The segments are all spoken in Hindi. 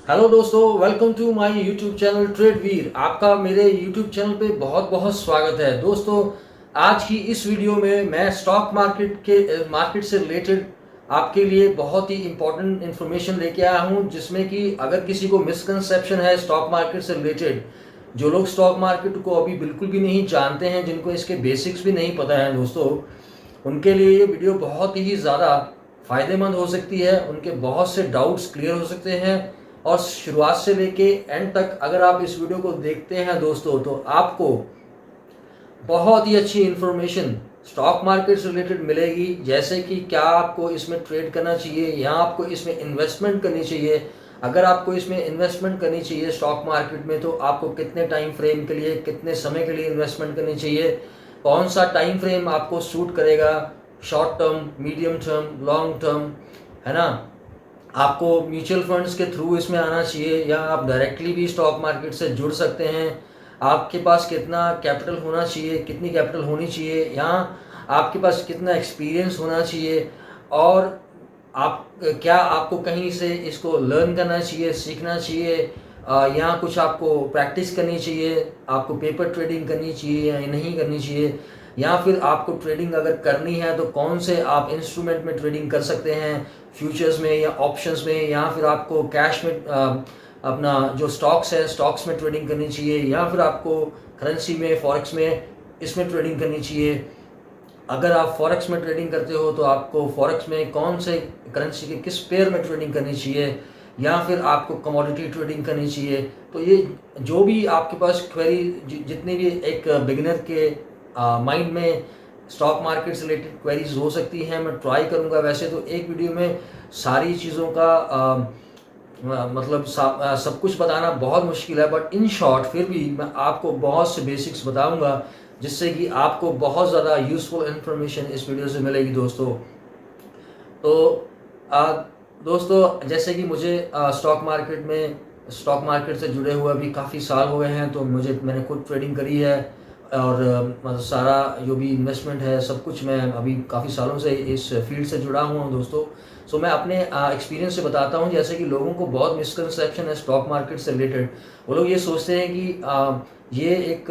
हेलो दोस्तों, welcome to my YouTube channel trade Veer. आपका मेरे यूट्यूब चैनल पे बहुत बहुत स्वागत है। दोस्तों, आज की इस वीडियो में मैं स्टॉक मार्केट से रिलेटेड आपके लिए बहुत ही इम्पोर्टेंट इन्फॉर्मेशन लेके आया हूँ, जिसमें कि अगर किसी को मिसकंसेप्शन है स्टॉक मार्केट से रिलेटेड, जो लोग स्टॉक मार्केट को अभी बिल्कुल भी नहीं जानते हैं, जिनको इसके बेसिक्स भी नहीं पता है दोस्तों, उनके लिए ये वीडियो बहुत ही ज़्यादा फ़ायदेमंद हो सकती है। उनके बहुत से डाउट्स क्लियर हो सकते हैं और शुरुआत से लेके एंड तक अगर आप इस वीडियो को देखते हैं दोस्तों, तो आपको बहुत ही अच्छी इन्फॉर्मेशन स्टॉक मार्केट से रिलेटेड मिलेगी। जैसे कि क्या आपको इसमें ट्रेड करना चाहिए या आपको इसमें इन्वेस्टमेंट करनी चाहिए। अगर आपको इसमें इन्वेस्टमेंट करनी चाहिए स्टॉक मार्केट में, तो आपको कितने टाइम फ्रेम के लिए, कितने समय के लिए इन्वेस्टमेंट करनी चाहिए, कौन सा टाइम फ्रेम आपको सूट करेगा, short term, medium term, long term, है ना। आपको म्यूचुअल फंड्स के थ्रू इसमें आना चाहिए या आप डायरेक्टली भी स्टॉक मार्केट से जुड़ सकते हैं। आपके पास कितना कैपिटल होना चाहिए, कितनी कैपिटल होनी चाहिए, या आपके पास कितना एक्सपीरियंस होना चाहिए, और आप क्या आपको कहीं से इसको लर्न करना चाहिए, सीखना चाहिए, या कुछ आपको प्रैक्टिस करनी चाहिए, आपको पेपर ट्रेडिंग करनी चाहिए या नहीं करनी चाहिए, या फिर आपको ट्रेडिंग अगर करनी है तो कौन से आप इंस्ट्रूमेंट में ट्रेडिंग कर सकते हैं, फ्यूचर्स में या ऑप्शंस में, या फिर आपको कैश में अपना जो स्टॉक्स है स्टॉक्स में ट्रेडिंग करनी चाहिए, या फिर आपको करेंसी में, फॉरेक्स में, इसमें ट्रेडिंग करनी चाहिए। अगर आप फॉरेक्स में ट्रेडिंग करते हो तो आपको फॉरेक्स में कौन से करेंसी के किस पेयर में ट्रेडिंग करनी चाहिए, या फिर आपको कमोडिटी ट्रेडिंग करनी चाहिए। तो ये जो भी आपके पास क्वेरी, जितनी भी एक बिगिनर के माइंड में स्टॉक मार्केट से रिलेटेड क्वेरीज हो सकती हैं, मैं ट्राई करूंगा। वैसे तो एक वीडियो में सारी चीज़ों का मतलब सब कुछ बताना बहुत मुश्किल है, बट इन शॉर्ट फिर भी मैं आपको बहुत से बेसिक्स बताऊंगा, जिससे कि आपको बहुत ज़्यादा यूज़फुल इन्फॉर्मेशन इस वीडियो से मिलेगी दोस्तों। तो दोस्तों, जैसे कि मुझे स्टॉक मार्केट से जुड़े हुए अभी काफ़ी साल हो गए हैं, तो मैंने खुद ट्रेडिंग करी है, और मतलब सारा जो भी इन्वेस्टमेंट है सब कुछ मैं अभी काफ़ी सालों से इस फील्ड से जुड़ा हुआ हूँ दोस्तों। सो मैं अपने एक्सपीरियंस से बताता हूँ। जैसे कि लोगों को बहुत मिसकंसेप्शन है स्टॉक मार्केट से रिलेटेड। वो लोग ये सोचते हैं कि ये एक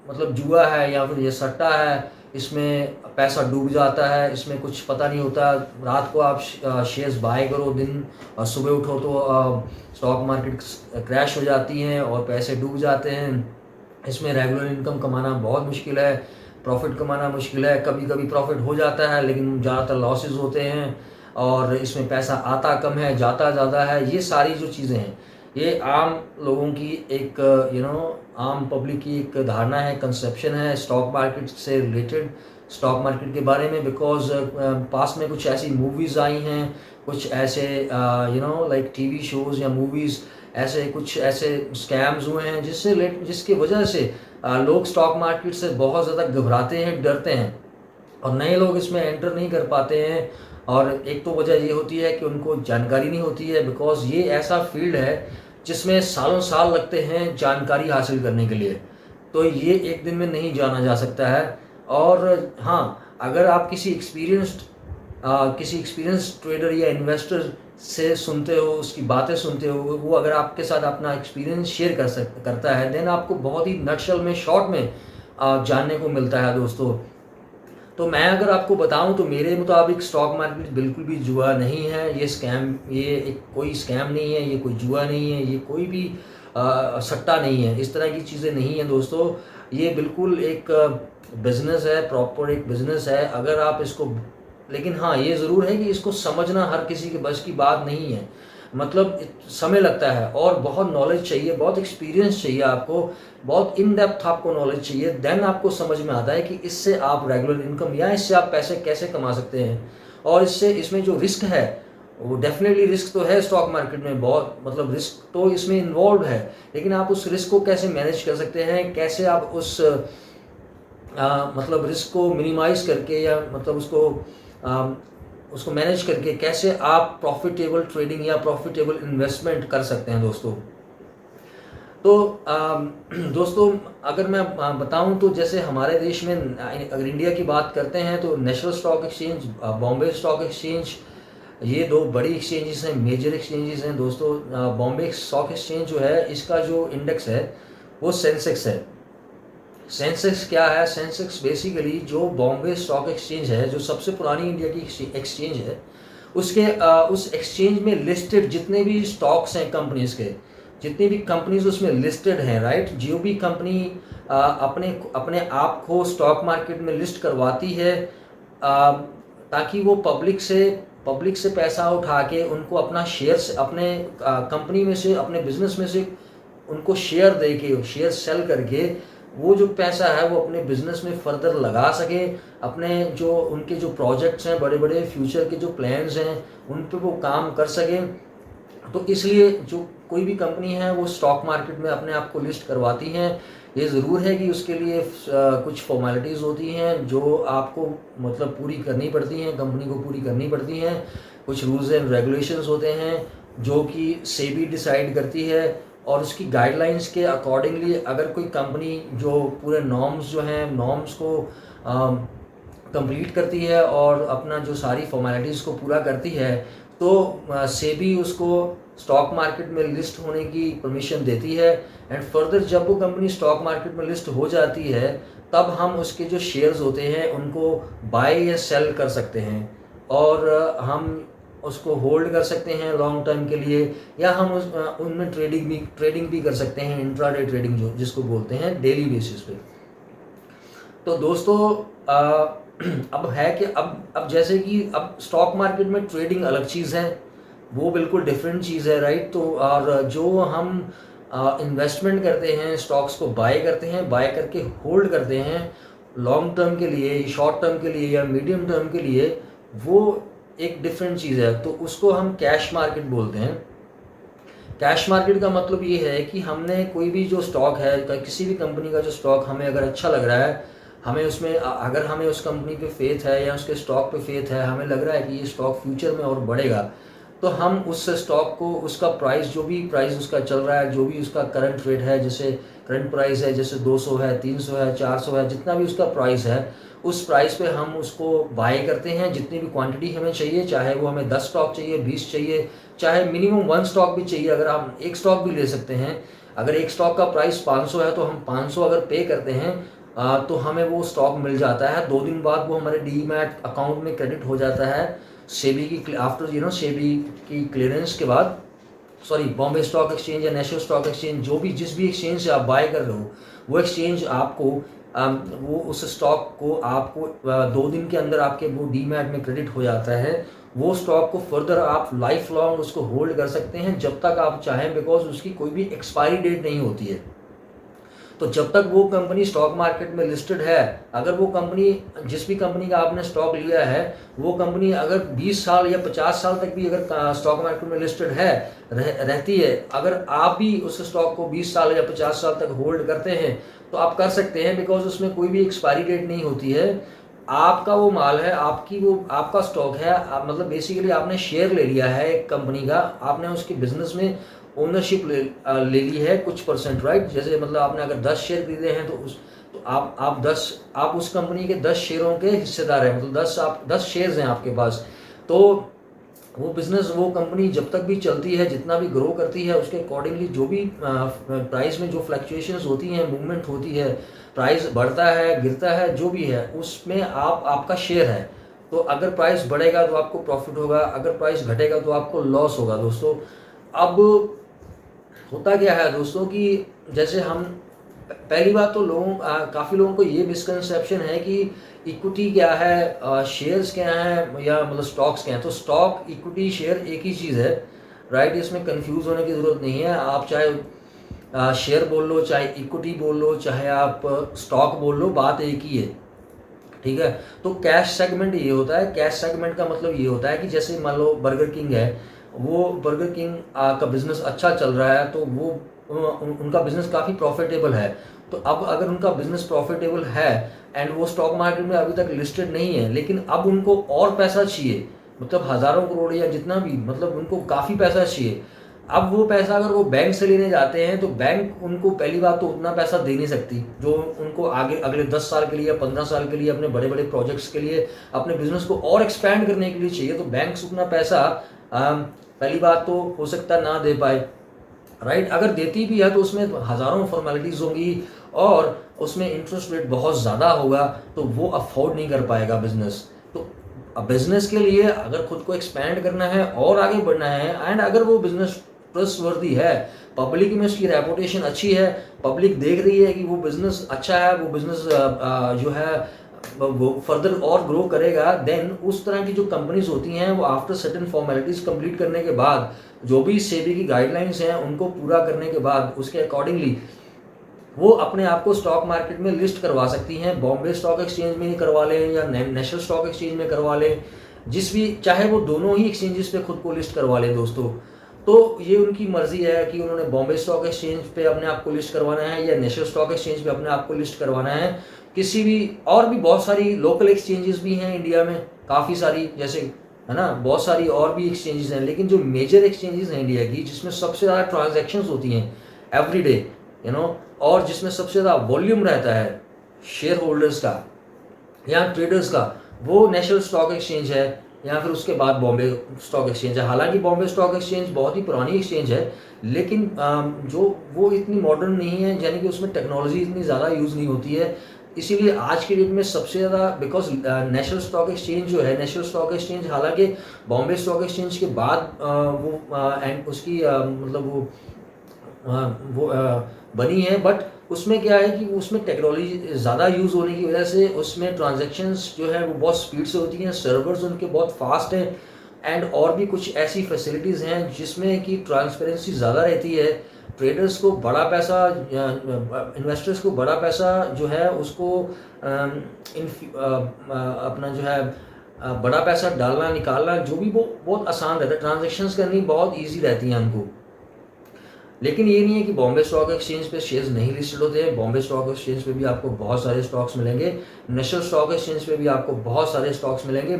मतलब जुआ है या फिर ये सट्टा है, इसमें पैसा डूब जाता है, इसमें कुछ पता नहीं होता। रात को आप शेयर्स बाय करो दिन, और सुबह उठो तो स्टॉक मार्केट क्रैश हो जाती हैं और पैसे डूब जाते हैं। इसमें रेगुलर इनकम कमाना बहुत मुश्किल है, प्रॉफिट कमाना मुश्किल है। कभी कभी प्रॉफिट हो जाता है लेकिन ज़्यादातर लॉसेस होते हैं, और इसमें पैसा आता कम है, जाता ज़्यादा है। ये सारी जो चीज़ें हैं, ये आम लोगों की एक आम पब्लिक की एक धारणा है, कंसेप्शन है स्टॉक मार्केट से रिलेटेड, स्टॉक मार्केट के बारे में। बिकॉज पास में कुछ ऐसी मूवीज़ आई हैं, कुछ ऐसे लाइक टीवी शोज़ या मूवीज़, ऐसे कुछ ऐसे स्कैम्स हुए हैं जिसकी वजह से लोग स्टॉक मार्केट से बहुत ज़्यादा घबराते हैं, डरते हैं, और नए लोग इसमें एंटर नहीं कर पाते हैं। और एक तो वजह ये होती है कि उनको जानकारी नहीं होती है, बिकॉज ये ऐसा फील्ड है जिसमें सालों साल लगते हैं जानकारी हासिल करने के लिए। तो ये एक दिन में नहीं जाना जा सकता है। और हाँ, अगर आप किसी एक्सपीरियंस ट्रेडर या इन्वेस्टर से सुनते हो, उसकी बातें सुनते हो, वो अगर आपके साथ अपना एक्सपीरियंस शेयर करता है, देन आपको बहुत ही नटशल में, शॉर्ट में जानने को मिलता है दोस्तों। तो मैं अगर आपको बताऊं तो मेरे मुताबिक स्टॉक मार्केट बिल्कुल भी जुआ नहीं है, ये एक कोई स्कैम नहीं है, ये कोई जुआ नहीं है, ये कोई भी सट्टा नहीं है, इस तरह की चीज़ें नहीं हैं दोस्तों। ये बिल्कुल एक बिजनेस है, प्रॉपर एक बिजनेस है। अगर आप इसको, लेकिन हाँ ये ज़रूर है कि इसको समझना हर किसी के बस की बात नहीं है। मतलब समय लगता है और बहुत नॉलेज चाहिए, बहुत एक्सपीरियंस चाहिए आपको, बहुत इन डेप्थ आपको नॉलेज चाहिए। देन आपको समझ में आता है कि इससे आप रेगुलर इनकम या इससे आप पैसे कैसे कमा सकते हैं। और इसमें जो रिस्क है, वो डेफिनेटली रिस्क तो है स्टॉक मार्केट में, बहुत मतलब रिस्क तो इसमें इन्वॉल्व है, लेकिन आप उस रिस्क को कैसे मैनेज कर सकते हैं, कैसे आप मतलब रिस्क को मिनिमाइज करके, या मतलब उसको मैनेज करके कैसे आप प्रॉफिटेबल ट्रेडिंग या प्रॉफिटेबल इन्वेस्टमेंट कर सकते हैं दोस्तों। तो दोस्तों, अगर मैं बताऊं तो जैसे हमारे देश में, अगर इंडिया की बात करते हैं, तो national stock exchange, Bombay stock exchange, ये दो बड़ी एक्सचेंजेस हैं, मेजर एक्सचेंजेस हैं दोस्तों। बॉम्बे स्टॉक एक्सचेंज जो है, इसका जो इंडेक्स है वो सेंसेक्स है। सेंसेक्स क्या है? सेंसेक्स बेसिकली जो बॉम्बे स्टॉक एक्सचेंज है, जो सबसे पुरानी इंडिया की एक्सचेंज है, उसके उस एक्सचेंज में लिस्टेड जितने भी स्टॉक्स हैं कंपनीज के, जितनी भी कंपनीज उसमें लिस्टेड हैं, राइट, जो भी कंपनी अपने अपने आप को स्टॉक मार्केट में लिस्ट करवाती है ताकि वो पब्लिक से पैसा उठा के उनको अपना शेयर्स अपने कंपनी में से, अपने बिजनेस में से उनको शेयर दे के, शेयर सेल करके वो जो पैसा है वो अपने बिजनेस में फर्दर लगा सके, अपने जो उनके जो प्रोजेक्ट्स हैं, बड़े बड़े फ्यूचर के जो प्लान्स हैं, उन पर वो काम कर सके। तो इसलिए जो कोई भी कंपनी है वो स्टॉक मार्केट में अपने आप को लिस्ट करवाती हैं। ये ज़रूर है कि उसके लिए कुछ फॉर्मेलिटीज़ होती हैं जो आपको मतलब पूरी करनी पड़ती हैं, कंपनी को पूरी करनी पड़ती हैं। कुछ रूल्स एंड रेगुलेशंस होते हैं जो कि सेबी डिसाइड करती है, और उसकी गाइडलाइंस के अकॉर्डिंगली अगर कोई कंपनी जो पूरे नॉर्म्स जो हैं, नॉर्म्स को कंप्लीट करती है और अपना जो सारी फॉर्मेलिटीज़ को पूरा करती है, तो सेबी उसको स्टॉक मार्केट में लिस्ट होने की परमिशन देती है। एंड फर्दर जब वो कंपनी स्टॉक मार्केट में लिस्ट हो जाती है, तब हम उसके जो शेयर्स होते हैं उनको बाय या सेल कर सकते हैं, और हम उसको होल्ड कर सकते हैं लॉन्ग टर्म के लिए, या हम उनमें ट्रेडिंग भी कर सकते हैं, इंट्राडे ट्रेडिंग जो जिसको बोलते हैं, डेली बेसिस पे। तो दोस्तों अब है कि अब जैसे कि अब स्टॉक मार्केट में ट्रेडिंग अलग चीज़ है, वो बिल्कुल डिफरेंट चीज़ है, राइट। तो और जो हम इन्वेस्टमेंट करते हैं, स्टॉक्स को बाय करते हैं, बाय करके होल्ड करते हैं लॉन्ग टर्म के लिए, शॉर्ट टर्म के लिए या मीडियम टर्म के लिए, वो एक डिफरेंट चीज़ है। तो उसको हम कैश मार्केट बोलते हैं। कैश मार्केट का मतलब ये है कि हमने कोई भी जो स्टॉक है, किसी भी कंपनी का जो स्टॉक हमें अगर अच्छा लग रहा है, हमें उसमें अगर हमें उस कंपनी पे फेथ है या उसके स्टॉक पे फेथ है, हमें लग रहा है कि ये स्टॉक फ्यूचर में और बढ़ेगा, तो हम उस स्टॉक को, उसका प्राइस, जो भी प्राइस उसका चल रहा है, जो भी उसका करंट रेट है, जैसे करंट प्राइस है, जैसे 200 है, 300 है, 400 है, जितना भी उसका प्राइस है, उस प्राइस पे हम उसको बाय करते हैं। जितनी भी क्वांटिटी हमें चाहिए, चाहे वो हमें 10 स्टॉक चाहिए, 20 चाहिए, चाहे मिनिमम 1 स्टॉक भी चाहिए, अगर आप एक स्टॉक भी ले सकते हैं। अगर एक स्टॉक का प्राइस 500 है तो हम 500 अगर पे करते हैं तो हमें वो स्टॉक मिल जाता है। 2 दिन बाद वो हमारे डीमैट अकाउंट में क्रेडिट हो जाता है, सेबी की आफ्टर सेबी की क्लियरेंस के बाद। सॉरी, बॉम्बे स्टॉक एक्सचेंज या नेशनल स्टॉक एक्सचेंज, जो भी जिस भी एक्सचेंज से आप बाय कर रहे हो, वो एक्सचेंज आपको वो उस स्टॉक को आपको 2 दिन के अंदर आपके वो डीमैट में क्रेडिट हो जाता है। वो स्टॉक को फर्दर आप लाइफ लॉन्ग उसको होल्ड कर सकते हैं जब तक आप चाहें, बिकॉज उसकी कोई भी एक्सपायरी डेट नहीं होती है। तो जब तक वो कंपनी स्टॉक मार्केट में लिस्टेड है, अगर वो कंपनी, जिस भी कंपनी का आपने स्टॉक लिया है, वो कंपनी अगर 20 साल या 50 साल तक भी अगर स्टॉक मार्केट में लिस्टेड है, रहती है, अगर आप भी उस स्टॉक को 20 साल या 50 साल तक होल्ड करते हैं, तो आप कर सकते हैं, बिकॉज उसमें कोई भी एक्सपायरी डेट नहीं होती है। आपका वो माल है, आपका स्टॉक है, मतलब बेसिकली आपने शेयर ले लिया है एक कंपनी का, आपने उसके बिजनेस में ओनरशिप ले ली है कुछ परसेंट, राइट। जैसे मतलब आपने अगर 10 शेयर खरीदे हैं तो आप उस कंपनी के 10 शेयरों के हिस्सेदार हैं, मतलब 10 शेयर्स हैं आपके पास। तो वो बिज़नेस, वो कंपनी जब तक भी चलती है, जितना भी ग्रो करती है, उसके अकॉर्डिंगली जो भी प्राइस में जो फ्लक्चुएशंस होती हैं, मूवमेंट होती है, प्राइस बढ़ता है, गिरता है, जो भी है, उसमें आपका शेयर है। तो अगर प्राइस बढ़ेगा तो आपको प्रॉफिट होगा, अगर प्राइस घटेगा तो आपको लॉस होगा दोस्तों। अब होता क्या है दोस्तों कि जैसे हम, पहली बात तो काफ़ी लोगों को ये मिसकंसेप्शन है कि इक्विटी क्या है, शेयर्स क्या हैं, या मतलब स्टॉक्स क्या हैं। तो स्टॉक, इक्विटी, शेयर एक ही चीज़ है, राइट। इसमें कंफ्यूज होने की ज़रूरत नहीं है। आप चाहे शेयर बोल लो, चाहे इक्विटी बोल लो, चाहे आप स्टॉक बोल लो, बात एक ही है, ठीक है। तो कैश सेगमेंट ये होता है, कैश सेगमेंट का मतलब ये होता है कि जैसे मान लो बर्गर किंग है, वो बर्गर किंग का बिज़नेस अच्छा चल रहा है, तो वो उनका बिज़नेस काफ़ी प्रॉफिटेबल है। तो अब अगर उनका बिज़नेस प्रॉफिटेबल है एंड वो स्टॉक मार्केट में अभी तक लिस्टेड नहीं है, लेकिन अब उनको और पैसा चाहिए, मतलब हज़ारों करोड़ या जितना भी, मतलब उनको काफ़ी पैसा चाहिए, अब वो पैसा अगर वो बैंक से लेने जाते हैं तो बैंक उनको पहली बात तो उतना पैसा दे नहीं सकती जो उनको आगे अगले 10 साल के लिए या 15 साल के लिए अपने बड़े बड़े प्रोजेक्ट्स के लिए अपने बिजनेस को और एक्सपैंड करने के लिए चाहिए। तो बैंक उतना पैसा पहली बात तो हो सकता ना दे पाए, राइट। अगर देती भी है तो उसमें हज़ारों फॉर्मेलिटीज़ होंगी और उसमें इंटरेस्ट रेट बहुत ज़्यादा होगा, तो वो अफोर्ड नहीं कर पाएगा बिजनेस। तो बिजनेस के लिए अगर खुद को एक्सपैंड करना है और आगे बढ़ना है, एंड अगर वो बिजनेस ट्रस्टवर्दी है, पब्लिक में उसकी रेपुटेशन अच्छी है, पब्लिक देख रही है कि वो बिजनेस अच्छा है, वो बिजनेस जो है वो फर्दर और ग्रो करेगा, देन उस तरह की जो कंपनीज होती हैं वो आफ्टर सर्टेन फॉर्मेलिटीज कंप्लीट करने के बाद, जो भी सेबी की गाइडलाइंस हैं उनको पूरा करने के बाद, उसके अकॉर्डिंगली वो अपने आप को स्टॉक मार्केट में लिस्ट करवा सकती हैं। बॉम्बे स्टॉक एक्सचेंज में ही करवा लें या नेशनल स्टॉक एक्सचेंज में करवा लें, जिस भी चाहे वो दोनों ही एक्सचेंजेस पे खुद को लिस्ट करवा लें दोस्तों। तो ये उनकी मर्जी है कि उन्होंने बॉम्बे स्टॉक एक्सचेंज पे अपने आप को लिस्ट करवाना है या नेशनल स्टॉक एक्सचेंज पे अपने आप को लिस्ट करवाना है। किसी भी और भी बहुत सारी लोकल एक्सचेंजेस भी हैं इंडिया में, काफ़ी सारी, जैसे है ना, बहुत सारी और भी एक्सचेंजेस हैं, लेकिन जो मेजर एक्सचेंजेस हैं इंडिया की, जिसमें सबसे ज़्यादा ट्रांजैक्शंस होती हैं एवरी डे, और जिसमें सबसे ज़्यादा वॉल्यूम रहता है शेयर होल्डर्स का या ट्रेडर्स का, वो नेशनल स्टॉक एक्सचेंज है या फिर उसके बाद बॉम्बे स्टॉक एक्सचेंज है। हालांकि बॉम्बे स्टॉक एक्सचेंज बहुत ही पुरानी एक्सचेंज है, लेकिन जो वो इतनी मॉडर्न नहीं है, यानी कि उसमें टेक्नोलॉजी इतनी ज़्यादा यूज़ नहीं होती है। इसीलिए आज के डेट में सबसे ज़्यादा, बिकॉज नेशनल स्टॉक एक्सचेंज जो है, नेशनल स्टॉक एक्सचेंज हालांकि बॉम्बे स्टॉक एक्सचेंज के बाद एंड उसकी मतलब वो बनी है, बट उसमें क्या है कि उसमें टेक्नोलॉजी ज़्यादा यूज़ होने की वजह से उसमें ट्रांजैक्शंस जो है वो बहुत स्पीड से होती हैं, सर्वर्स उनके बहुत फास्ट हैं, एंड और भी कुछ ऐसी फैसिलिटीज़ हैं जिसमें कि ट्रांसपेरेंसी ज़्यादा रहती है। ट्रेडर्स को बड़ा पैसा, इन्वेस्टर्स को बड़ा पैसा जो है उसको अपना जो है बड़ा पैसा डालना निकालना जो भी वो बहुत आसान रहता है, ट्रांजेक्शन्स करनी बहुत ईजी रहती हैं उनको। लेकिन ये नहीं है कि बॉम्बे स्टॉक एक्सचेंज पे शेयर्स नहीं लिस्टेड होते हैं। बॉम्बे स्टॉक एक्सचेंज पे भी आपको बहुत सारे स्टॉक्स मिलेंगे, नेशनल स्टॉक एक्सचेंज पे भी आपको बहुत सारे स्टॉक्स मिलेंगे।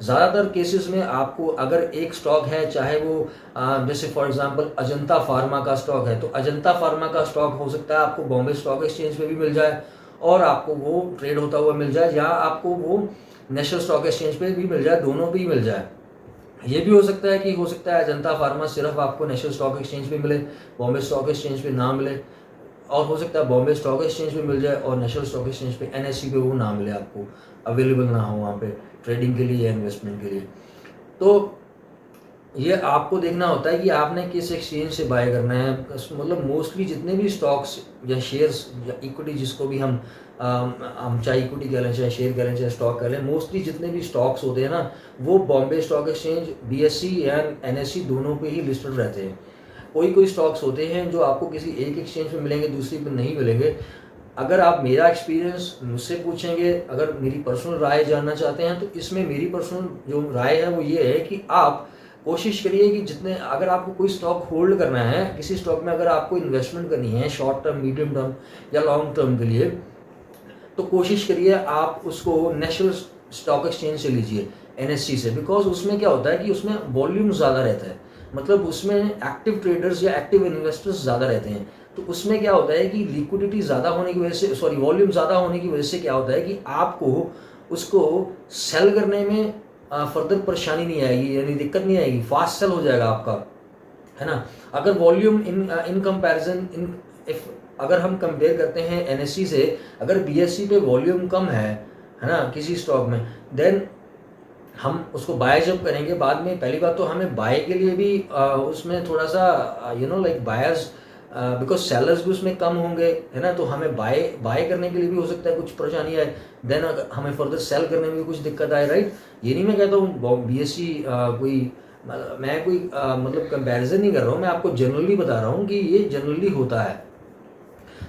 ज़्यादातर केसेस में आपको अगर एक स्टॉक है, चाहे वो जैसे फॉर एग्जांपल अजंता फार्मा का स्टॉक है, तो अजंता फार्मा का स्टॉक हो सकता है आपको बॉम्बे स्टॉक एक्सचेंज पे भी मिल जाए और आपको वो ट्रेड होता हुआ मिल जाए, या आपको वो नेशनल स्टॉक एक्सचेंज पे भी मिल जाए, दोनों पे ही मिल जाए। ये भी हो सकता है कि अजंता फार्मा सिर्फ आपको नेशनल स्टॉक एक्सचेंज पे मिले, बॉम्बे स्टॉक एक्सचेंज पे ना मिले, और हो सकता है बॉम्बे स्टॉक एक्सचेंज पे मिल जाए और नेशनल स्टॉक एक्सचेंज पे एनएसई पे वो ना मिले, आपको अवेलेबल ना हो वहाँ पे ट्रेडिंग के लिए या इन्वेस्टमेंट के लिए। तो ये आपको देखना होता है कि आपने किस एक्सचेंज से बाय करना है। मतलब मोस्टली जितने भी स्टॉक्स या शेयर्स या इक्विटी, जिसको भी हम चाहे इक्विटी कह लें, चाहे शेयर कह लें, चाहे स्टॉक कह लें, मोस्टली जितने भी स्टॉक्स होते हैं ना, वो Bombay stock exchange, BSE and NSE दोनों पे ही लिस्टेड रहते हैं। कोई स्टॉक्स होते हैं जो आपको किसी एक एक्सचेंज पे मिलेंगे, दूसरी पे नहीं मिलेंगे। अगर आप मेरा एक्सपीरियंस मुझसे पूछेंगे, अगर मेरी पर्सनल राय जानना चाहते हैं, तो इसमें मेरी पर्सनल जो राय है वो ये है कि आप कोशिश करिए कि जितने, अगर आपको कोई स्टॉक होल्ड करना है, किसी स्टॉक में अगर आपको इन्वेस्टमेंट करनी है शॉर्ट टर्म, मीडियम टर्म या लॉन्ग टर्म के लिए, तो कोशिश करिए आप उसको नेशनल स्टॉक एक्सचेंज से लीजिए, एनएससी से। बिकॉज उसमें क्या होता है कि उसमें वॉल्यूम ज़्यादा रहता है, मतलब उसमें एक्टिव ट्रेडर्स या एक्टिव इन्वेस्टर्स ज़्यादा रहते हैं। तो उसमें क्या होता है कि लिक्विडिटी ज़्यादा होने की वजह से, वॉल्यूम ज़्यादा होने की वजह से क्या होता है कि आपको उसको सेल करने में फर्दर परेशानी नहीं आएगी, यानी दिक्कत नहीं आएगी, फास्ट सेल हो जाएगा आपका, है ना। अगर वॉल्यूम इन कंपैरिजन इफ अगर हम कंपेयर करते हैं एनएससी से, अगर बीएससी पे वॉल्यूम कम है ना किसी स्टॉक में, देन हम उसको बाय जब करेंगे बाद में, पहली बात तो हमें बाय के लिए भी उसमें थोड़ा सा लाइक बायर्स, बिकॉज सेलर्स भी उसमें कम होंगे, है ना। तो हमें बाय करने के लिए भी हो सकता है कुछ परेशानी आए, देन हमें फर्दर सेल करने में भी कुछ दिक्कत आए, राइट। ये नहीं मैं कहता हूँ बीएससी मैं कोई मतलब कंपैरिजन नहीं कर रहा हूँ, मैं आपको जनरली बता रहा हूँ कि ये जनरली होता है।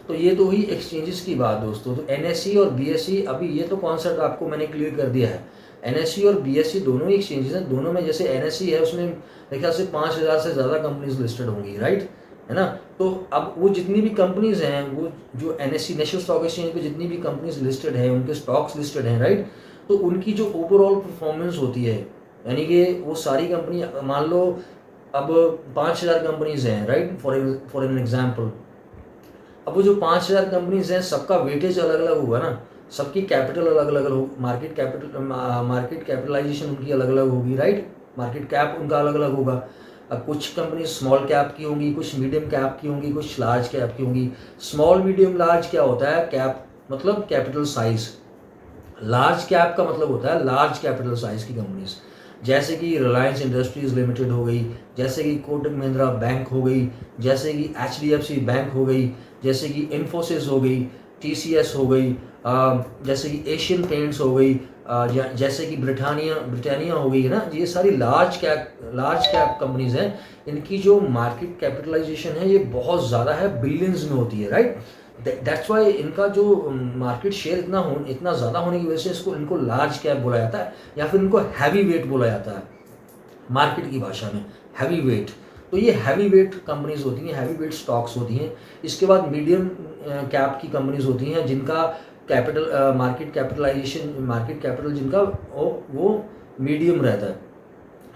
तो ये तो हुई एक्सचेंजेस की बात दोस्तों। तो एनएससी और बीएससी, अभी ये तो कॉन्सेप्ट आपको मैंने क्लियर कर दिया है। एनएससी और बीएससी दोनों ही एक्सचेंजेस हैं, दोनों में जैसे एनएससी है उसमें मेरे ख्याल से 5000 से ज़्यादा कंपनीज लिस्टेड होंगी, राइट, है ना। तो अब वो जितनी भी कंपनीज हैं, वो जो एनएससी नेशनल स्टॉक एक्सचेंज पे जितनी भी कंपनीज लिस्टेड हैं, उनके स्टॉक्स लिस्टेड हैं, राइट, तो उनकी जो ओवरऑल परफॉर्मेंस होती है, यानी कि वो सारी कंपनी, मान लो अब 5,000 कंपनीज हैं, राइट, फॉर एन एग्जाम्पल। अब वो जो 5,000 कंपनीज हैं सबका वेटेज अलग अलग होगा ना, सबकी कैपिटल अलग अलग हो, मार्केट कैपिटलाइजेशन उनकी अलग अलग होगी, राइट, मार्केट कैप उनका अलग अलग होगा। अब कुछ कंपनी स्मॉल कैप की होंगी, कुछ मीडियम कैप की होंगी, कुछ लार्ज कैप की होंगी। स्मॉल मीडियम लार्ज क्या होता है? कैप मतलब कैपिटल साइज। लार्ज कैप का मतलब होता है लार्ज कैपिटल साइज की कंपनीज, जैसे कि रिलायंस इंडस्ट्रीज लिमिटेड हो गई, जैसे कि कोटक महिंद्रा बैंक हो गई, जैसे कि HDFC बैंक हो गई, जैसे कि इन्फोसिस हो गई, TCS हो गई, जैसे कि एशियन पेंट्स हो गई, जैसे कि ब्रिटानिया हो गई है ना। ये सारी लार्ज कैप कंपनीज हैं। इनकी जो मार्केट कैपिटलाइजेशन है ये बहुत ज़्यादा है, बिलियंस में होती है, राइट। दैट्स वाई इनका जो मार्केट शेयर इतना ज़्यादा होने की वजह से इनको लार्ज कैप बोला जाता है, या फिर इनको हैवी वेट बोला जाता है मार्केट की भाषा में, हैवी वेट। तो ये हैवी वेट कंपनीज होती हैं, हैवी वेट स्टॉक्स होती हैं। इसके बाद मीडियम कैप की कंपनीज होती हैं जिनका मार्केट कैपिटल जिनका वो मीडियम रहता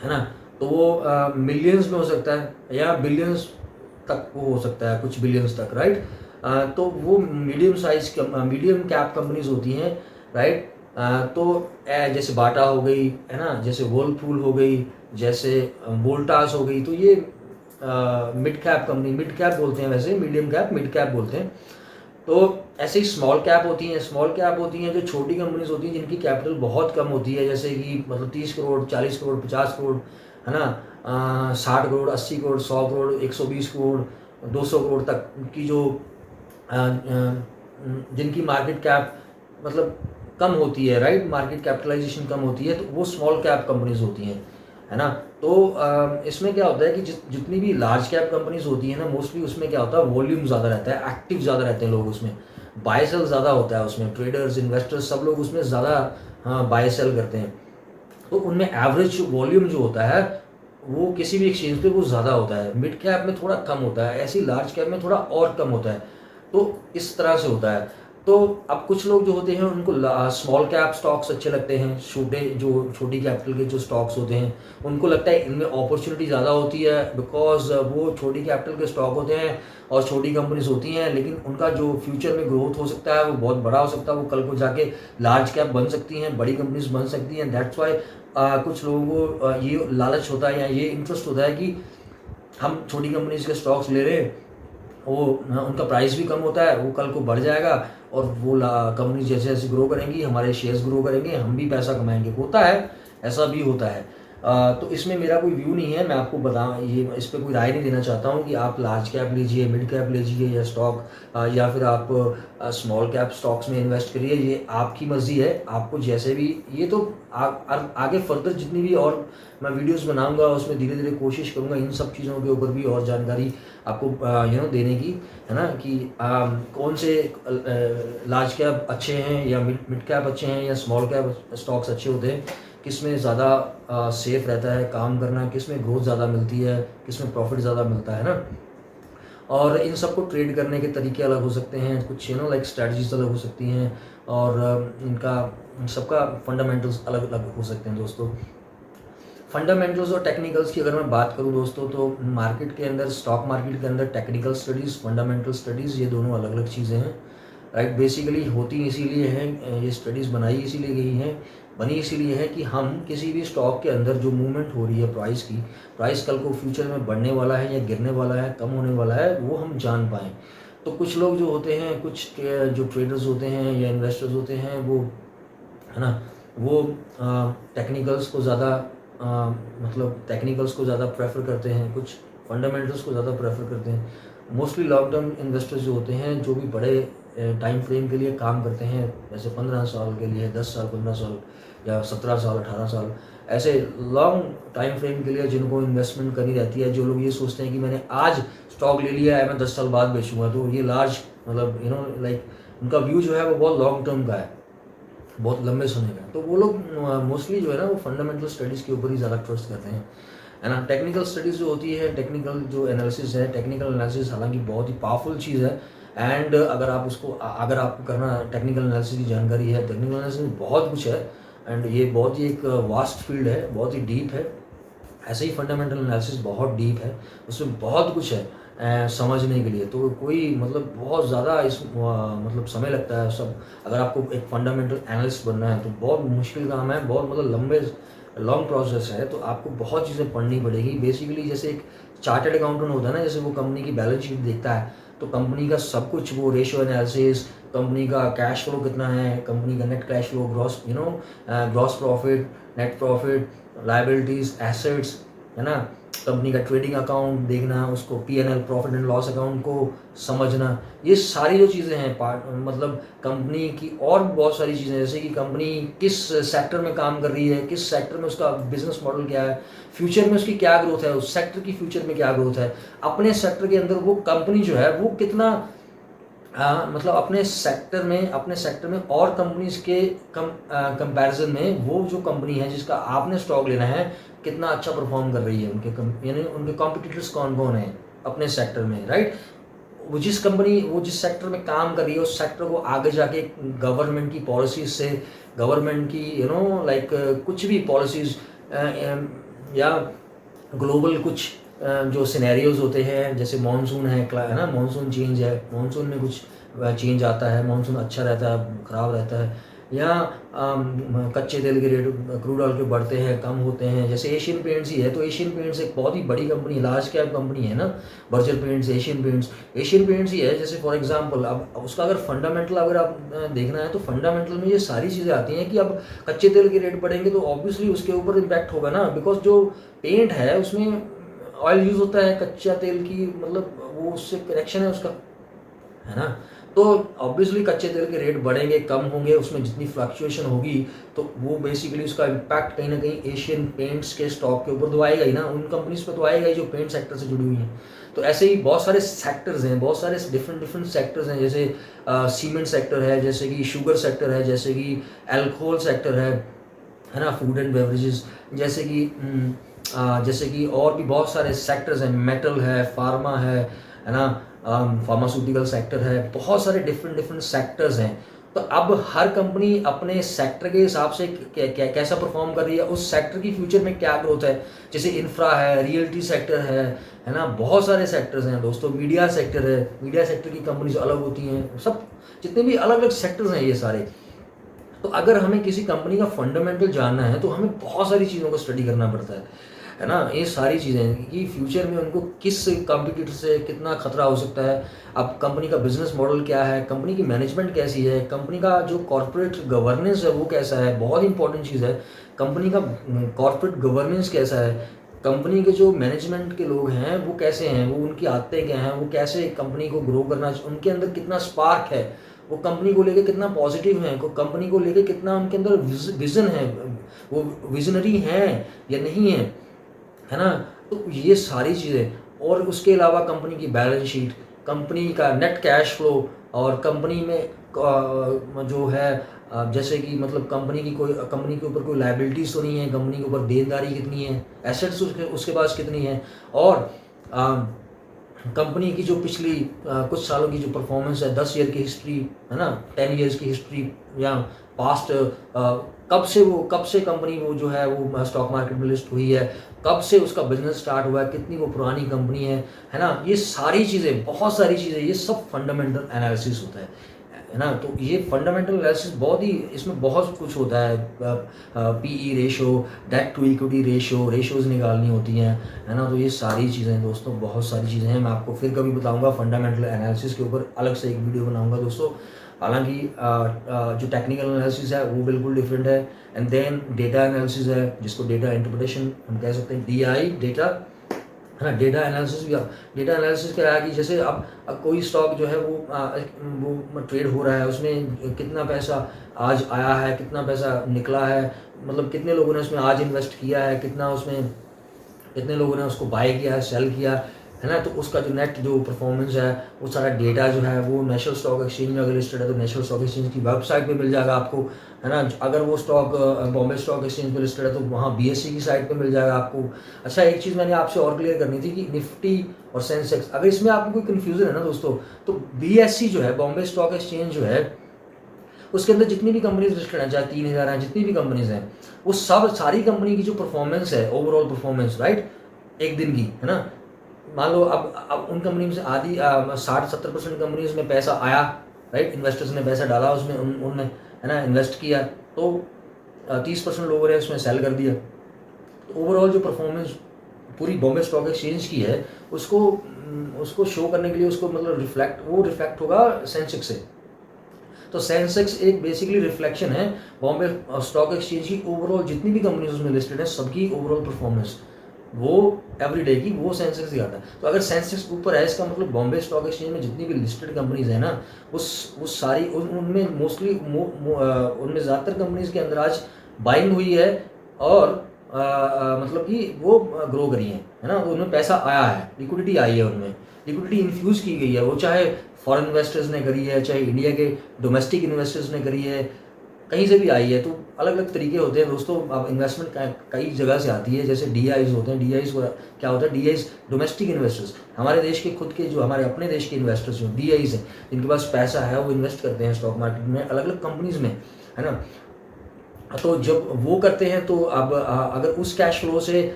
है ना। तो वो मिलियंस में हो सकता है या बिलियंस तक वो हो सकता है, कुछ बिलियंस तक, राइट। तो वो मीडियम कैप कंपनीज होती हैं, राइट। तो जैसे बाटा हो गई है ना, जैसे वर्लपूल हो गई, जैसे वोल्टास हो गई। तो ये मिड कैप बोलते हैं, वैसे मीडियम कैप मिड कैप बोलते हैं। तो ऐसे ही स्मॉल कैप होती हैं जो छोटी कंपनीज होती हैं जिनकी कैपिटल बहुत कम होती है, जैसे कि मतलब 30 करोड़, 40 करोड़, 50 करोड़, है ना, 60 करोड़, 80 करोड़, 100 करोड़, 120 करोड़, 200 करोड़ तक की जो जिनकी मार्केट कैप मतलब कम होती है, राइट, मार्केट कैपिटलाइजेशन कम होती है, तो वो स्मॉल कैप कंपनीज होती हैं, है ना। तो इसमें क्या होता है कि जितनी भी लार्ज कैप कंपनीज होती है ना, मोस्टली उसमें क्या होता है, वॉल्यूम ज़्यादा रहता है, एक्टिव ज़्यादा रहते हैं लोग उसमें, बाय सेल ज़्यादा होता है उसमें, ट्रेडर्स, इन्वेस्टर्स सब लोग उसमें ज़्यादा बाय सेल करते हैं। तो उनमें एवरेज वॉल्यूम जो होता है वो किसी भी एक्सचेंज पे वो ज़्यादा होता है, मिड कैप में थोड़ा कम होता है, ऐसी लार्ज कैप में थोड़ा और कम होता है। तो इस तरह से होता है। तो अब कुछ लोग जो होते हैं उनको स्मॉल कैप स्टॉक्स अच्छे लगते हैं, छोटी कैपिटल के जो स्टॉक्स होते हैं उनको लगता है इनमें अपॉर्चुनिटी ज़्यादा होती है, बिकॉज वो छोटी कैपिटल के स्टॉक होते हैं और छोटी कंपनीज होती हैं, लेकिन उनका जो फ्यूचर में ग्रोथ हो सकता है वो बहुत बड़ा हो सकता है, वो कल को जाके लार्ज कैप बन सकती हैं, बड़ी कंपनीज बन सकती हैं। दैट्स वाई कुछ लोगों को ये लालच होता है या ये इंटरेस्ट होता है कि हम छोटी कंपनीज के स्टॉक्स ले रहे हैं, वो उनका प्राइस भी कम होता है, वो कल को बढ़ जाएगा और वो कंपनी जैसे जैसे ग्रो करेंगी हमारे शेयर्स ग्रो करेंगे, हम भी पैसा कमाएंगे। होता है, ऐसा भी होता है। तो इसमें मेरा कोई व्यू नहीं है, मैं आपको ये इस पर कोई राय नहीं देना चाहता हूँ कि आप लार्ज कैप लीजिए, मिड कैप लीजिए या स्टॉक, या फिर आप स्मॉल कैप स्टॉक्स में इन्वेस्ट करिए, ये आपकी मर्जी है। आपको जैसे भी ये तो आगे फर्दर जितनी भी और मैं वीडियोस बनाऊंगा उसमें धीरे धीरे कोशिश करूंगा इन सब चीज़ों के ऊपर भी और जानकारी आपको देने की, है ना, कि कौन से लार्ज कैप अच्छे हैं या मिड कैप अच्छे हैं या स्मॉल कैप स्टॉक्स अच्छे होते हैं, किस में ज़्यादा सेफ रहता है काम करना, किस में ग्रोथ ज़्यादा मिलती है, किस में प्रॉफिट ज़्यादा मिलता है ना। और इन सबको ट्रेड करने के तरीके अलग हो सकते हैं, कुछ लाइक स्ट्रैटेजीज अलग हो सकती हैं, और इनका सबका फंडामेंटल्स अलग अलग हो सकते हैं दोस्तों। फंडामेंटल्स और टेक्निकल्स की अगर मैं बात करूं दोस्तों, तो मार्केट के अंदर, स्टॉक मार्केट के अंदर टेक्निकल स्टडीज़, फंडामेंटल स्टडीज़, ये दोनों अलग अलग चीज़ें हैं, राइट। बेसिकली होती इसीलिए हैं, ये स्टडीज़ बनी इसीलिए है कि हम किसी भी स्टॉक के अंदर जो मूवमेंट हो रही है प्राइस कल को फ्यूचर में बढ़ने वाला है या गिरने वाला है, कम होने वाला है, वो हम जान पाएँ। तो कुछ लोग जो होते हैं, कुछ जो ट्रेडर्स होते हैं या इन्वेस्टर्स होते हैं, वो, है ना, वो टेक्निकल्स को ज़्यादा प्रेफर करते हैं, कुछ फंडामेंटल्स को ज़्यादा प्रेफर करते हैं। मोस्टली लॉन्ग टर्म इन्वेस्टर्स जो होते हैं, जो भी बड़े टाइम फ्रेम के लिए काम करते हैं, जैसे 15 साल के लिए, 10 साल, 15 साल या 17 साल, 18 साल, ऐसे लॉन्ग टाइम फ्रेम के लिए जिनको इन्वेस्टमेंट करनी रहती है, जो लोग ये सोचते हैं कि मैंने आज स्टॉक ले लिया है, मैं 10 साल बाद बेचूंगा, तो ये लार्ज मतलब लाइक उनका व्यू जो है वो बहुत लॉन्ग टर्म का है, बहुत लंबे समय का। तो वो लोग मोस्टली जो है ना, वो फंडामेंटल स्टडीज़ के ऊपर ही ज़्यादा ट्रस्ट करते हैं, है ना। टेक्निकल स्टडीज़ जो होती है, टेक्निकल जो एनालिसिस है, टेक्निकल एनालिसिस हालांकि बहुत ही पावरफुल चीज़ है, एंड अगर आपको करना टेक्निकल एनालिसिस की जानकारी है, टेक्निकल एनालिसिस में बहुत कुछ है, एंड ये बहुत ही एक वास्ट फील्ड है, बहुत ही डीप है, ऐसे ही फंडामेंटल एनालिसिस बहुत डीप है, उसमें बहुत कुछ है समझने के लिए। तो कोई मतलब बहुत ज़्यादा मतलब समय लगता है सब। अगर आपको एक फंडामेंटल एनालिस्ट बनना है तो बहुत मुश्किल काम है, बहुत मतलब लंबे लॉन्ग प्रोसेस है। तो आपको बहुत चीज़ें पढ़नी पड़ेगी। बेसिकली जैसे एक चार्टर्ड अकाउंटेंट होता है ना, जैसे वो कंपनी की बैलेंस शीट देखता है, तो कंपनी का सब कुछ, वो रेशियो एनालिसिस, कंपनी का कैश फ्लो कितना है, कंपनी का net cash flow, gross profit, net profit, liabilities, assets, है ना, कंपनी का ट्रेडिंग अकाउंट देखना, उसको PNL, profit and loss account को समझना, ये सारी जो चीज़ें हैं मतलब कंपनी की और बहुत सारी चीज़ें, जैसे कि कंपनी किस सेक्टर में काम कर रही है, किस सेक्टर में उसका बिजनेस मॉडल क्या है, फ्यूचर में उसकी क्या ग्रोथ है, उस सेक्टर की फ्यूचर में क्या ग्रोथ है, अपने सेक्टर के अंदर वो कंपनी जो है वो कितना मतलब अपने सेक्टर में और कंपनीज के कंपैरिजन में वो जो कंपनी है जिसका आपने स्टॉक लेना है कितना अच्छा परफॉर्म कर रही है, यानी उनके कॉम्पिटिटर्स कौन कौन है अपने सेक्टर में, राइट। वो जिस सेक्टर में काम कर रही है उस सेक्टर को आगे जाके गवर्नमेंट की पॉलिसीज से, गवर्नमेंट की लाइक कुछ भी पॉलिसीज या ग्लोबल कुछ जो सिनेरियोज होते हैं, जैसे मानसून है ना, मानसून चेंज है, मानसून में कुछ चेंज आता है, मानसून अच्छा रहता है, ख़राब रहता है, या कच्चे तेल के रेट, क्रूड ऑयल के बढ़ते हैं, कम होते हैं। जैसे एशियन पेंट्स ही है, तो एशियन पेंट्स एक बहुत ही बड़ी कंपनी, लार्ज कैप कंपनी है ना, बर्जर पेंट्स, एशियन पेंट्स ही है। जैसे फॉर एग्जांपल अब उसका अगर फंडामेंटल अगर आप देखना है तो फंडामेंटल में ये सारी चीज़ें आती हैं कि अब कच्चे तेल के रेट बढ़ेंगे तो ऑब्वियसली उसके ऊपर इम्पैक्ट होगा ना, बिकॉज जो पेंट है उसमें ऑयल यूज़ होता है कच्चा तेल की, मतलब वो उससे कनेक्शन है उसका, है ना। तो ऑब्वियसली कच्चे तेल के रेट बढ़ेंगे, कम होंगे, उसमें जितनी फ्लक्चुएशन होगी तो वो बेसिकली उसका इम्पैक्ट कहीं ना कहीं एशियन पेंट्स के स्टॉक के ऊपर तो आएगा ही ना, उन कंपनीज पर तो आएगा ही जो पेंट सेक्टर से जुड़ी हुई हैं। तो ऐसे ही बहुत सारे सेक्टर्स हैं, बहुत सारे डिफरेंट सेक्टर्स हैं, जैसे सीमेंट सेक्टर है, जैसे कि शुगर सेक्टर है, जैसे कि एल्कोहल सेक्टर है ना, फूड एंड बेवरेजेस, जैसे कि और भी बहुत सारे सेक्टर्स हैं, मेटल है, फार्मा है ना, फार्मास्यूटिकल सेक्टर है, बहुत सारे डिफरेंट सेक्टर्स हैं। तो अब हर कंपनी अपने सेक्टर के हिसाब से कैसा परफॉर्म कर रही है, उस सेक्टर की फ्यूचर में क्या ग्रोथ है। जैसे इंफ्रा है, रियल्टी सेक्टर है ना, बहुत सारे सेक्टर्स हैं दोस्तों, मीडिया सेक्टर है, मीडिया सेक्टर की कंपनीज अलग होती हैं, सब जितने भी अलग अलग सेक्टर्स हैं ये सारे। तो अगर हमें किसी कंपनी का फंडामेंटल जानना है तो हमें बहुत सारी चीज़ों को स्टडी करना पड़ता है ना, ये सारी चीज़ें कि फ्यूचर में उनको किस कॉम्पिटिटर से कितना खतरा हो सकता है, अब कंपनी का बिजनेस मॉडल क्या है, कंपनी की मैनेजमेंट कैसी है, कंपनी का जो कॉर्पोरेट गवर्नेंस है वो कैसा है, बहुत इंपॉर्टेंट चीज़ है, कंपनी का कॉर्पोरेट गवर्नेंस कैसा है, कंपनी के जो मैनेजमेंट के लोग हैं वो कैसे हैं, वो उनकी आदतें क्या हैं, वो कैसे कंपनी को ग्रो करना, उनके अंदर कितना स्पार्क है, वो कंपनी को लेके कितना पॉजिटिव है, को कंपनी को लेके कितना उनके अंदर विजन है, वो विजनरी हैं या नहीं है ना। तो ये सारी चीज़ें, और उसके अलावा कंपनी की बैलेंस शीट, कंपनी का नेट कैश फ्लो, और कंपनी में जो है जैसे कि मतलब कंपनी के ऊपर कोई लायबिलिटीज़ तो नहीं है, कंपनी के ऊपर देनदारी कितनी है, एसेट्स उसके पास कितनी है, और कंपनी की जो पिछली कुछ सालों की जो परफॉर्मेंस है, 10 ईयर की हिस्ट्री, है ना, 10 ईयर्स की हिस्ट्री, या पास्ट कब से कंपनी वो जो है वो स्टॉक मार्केट में लिस्ट हुई है, कब से उसका बिजनेस स्टार्ट हुआ है, कितनी वो पुरानी कंपनी है ना, ये सारी चीज़ें, बहुत सारी चीज़ें, ये सब फंडामेंटल एनालिसिस होता है ना। तो ये फंडामेंटल एनालिसिस बहुत ही, इसमें बहुत कुछ होता है, PE ratio, debt to equity ratios निकालनी होती हैं, है ना। तो ये सारी चीज़ें दोस्तों, बहुत सारी चीज़ें हैं, मैं आपको फिर कभी बताऊंगा, फंडामेंटल एनालिसिस के ऊपर अलग से एक वीडियो बनाऊंगा दोस्तों। हालांकि जो टेक्निकल एनालिसिस है वो बिल्कुल डिफरेंट है, एंड देन डेटा एनालिसिस है जिसको डेटा इंटरप्रिटेशन हम कह सकते हैं, DI डेटा, है ना। डेटा एनालिसिस क्या है कि जैसे अब कोई स्टॉक जो है वो ट्रेड हो रहा है, उसमें कितना पैसा आज आया है, कितना पैसा निकला है, मतलब कितने लोगों ने उसमें आज इन्वेस्ट किया है, कितने लोगों ने उसको बाय किया है, सेल किया है ना। तो उसका जो नेट जो परफॉर्मेंस है वो सारा डेटा जो है वो नेशनल स्टॉक एक्सचेंज में अगर लिस्टेड है तो नेशनल स्टॉक एक्सचेंज की वेबसाइट पे मिल जाएगा आपको, है ना। अगर वो स्टॉक बॉम्बे स्टॉक एक्सचेंज पे लिस्टेड है तो वहाँ BSE की साइट पे मिल जाएगा आपको। अच्छा, एक चीज़ मैंने आपसे और क्लियर करनी थी कि निफ्टी और सेंसेक्स, अगर इसमें आपको कोई कन्फ्यूज़न है ना दोस्तों, तो BSE जो है, बॉम्बे स्टॉक एक्सचेंज जो है, उसके अंदर जितनी भी कंपनीज लिस्टेड हैं, चाहे 3000 हैं, जितनी भी कंपनीज हैं, वो सब सारी कंपनी की जो परफॉर्मेंस है, ओवरऑल परफॉर्मेंस, राइट, एक दिन की, है ना, मान लो अब उन कंपनी में से आधी 60-70% कंपनीज में पैसा आया, राइट, इन्वेस्टर्स ने पैसा डाला उसमें, उनमें, है ना, इन्वेस्ट किया, तो 30% लोगों ने उसमें सेल कर दिया। तो ओवरऑल जो परफॉर्मेंस पूरी बॉम्बे स्टॉक एक्सचेंज की है, उसको शो करने के लिए उसको मतलब रिफ्लेक्ट होगा सेंसेक्स से। तो सेंसेक्स एक बेसिकली रिफ्लेक्शन है बॉम्बे स्टॉक एक्सचेंज की ओवरऑल जितनी भी कंपनीज उसमें लिस्टेड है, सबकी ओवरऑल परफॉर्मेंस वो एवरी डे की वो सेंसेक्स दिखाता है। तो अगर सेंसेक्स ऊपर है, इसका मतलब बॉम्बे स्टॉक एक्सचेंज में जितनी भी लिस्टेड कंपनीज है ना, उस सारी उनमें मोस्टली उनमें ज़्यादातर कंपनीज के अंदर आज बाइंग हुई है, और मतलब कि वो ग्रो करी है ना, उनमें पैसा आया है, लिक्विडिटी आई है, उनमें लिक्विडिटी इन्फ्यूज़ की गई है, वो चाहे फॉरेन इन्वेस्टर्स ने करी है, चाहे इंडिया के डोमेस्टिक इन्वेस्टर्स ने करी है, कहीं से भी आई है। तो अलग अलग तरीके होते हैं दोस्तों। अब इन्वेस्टमेंट कई जगह से आती है, जैसे DIs होते हैं। DIs क्या होता है? DIs डोमेस्टिक इन्वेस्टर्स, हमारे देश के खुद के जो हमारे अपने देश के इन्वेस्टर्स जो DIs हैं, जिनके पास पैसा है, वो इन्वेस्ट करते हैं स्टॉक मार्केट में, अलग अलग कंपनीज में, है ना। तो जब वो करते हैं तो अब अगर उस कैश फ्लो से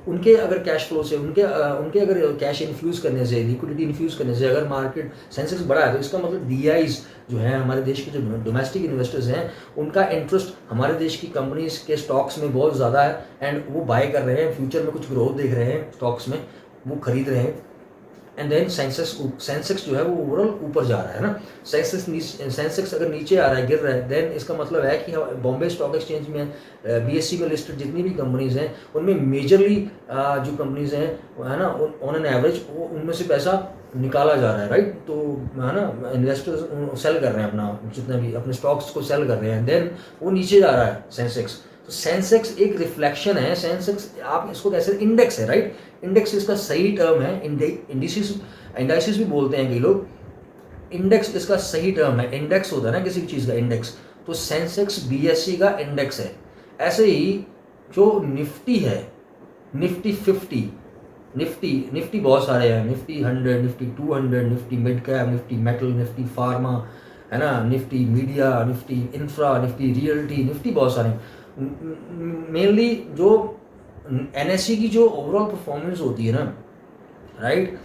उनके अगर कैश फ्लो से उनके अगर कैश इन्फ्यूज़ करने से, लिक्विडिटी इन्फ्यूज़ करने से अगर मार्केट सेंसेक्स बढ़ा है, तो इसका मतलब DIs जो है, हमारे देश के जो डोमेस्टिक इन्वेस्टर्स हैं, उनका इंटरेस्ट हमारे देश की कंपनीज के स्टॉक्स में बहुत ज़्यादा है, एंड वो बाय कर रहे हैं, फ्यूचर में कुछ ग्रोथ देख रहे हैं स्टॉक्स में, वो खरीद रहे हैं, एंड देन सेंसेक्स जो है वो ओवरऑल ऊपर जा रहा है ना। सेंसेक्स अगर नीचे आ रहा है, गिर रहा है, देन इसका मतलब है कि बॉम्बे स्टॉक एक्सचेंज में BSE में लिस्टेड जितनी भी कंपनीज हैं, उनमें मेजरली जो कंपनीज हैं, है ना, ऑन एन एवरेज वो उनमें से पैसा निकाला जा रहा है, राइट। तो है ना, इन्वेस्टर्स सेल कर रहे हैं अपना, जितना भी अपने स्टॉक्स को सेल कर रहे हैं, देन वो नीचे जा रहा है सेंसेक्स। तो सेंसेक्स एक रिफ्लेक्शन है, सेंसेक्स आप इसको कैसे, इंडेक्स है, राइट। इंडेक्स इसका सही टर्म है, इंडाइसिस भी बोलते हैं कई लोग, इंडेक्स इसका सही टर्म है। इंडेक्स होता है ना किसी भी चीज़ का, इंडेक्स, तो सेंसेक्स BSE का इंडेक्स है। ऐसे ही जो निफ्टी है, निफ्टी 50, निफ्टी बहुत सारे हैं, Nifty 100, Nifty 200, Nifty mid cap, Nifty metal, Nifty pharma, है ना, Nifty media, Nifty infra, Nifty realty, Nifty बहुत सारे। मेनली जो NSE की जो ओवरऑल परफॉर्मेंस होती है ना, राइट,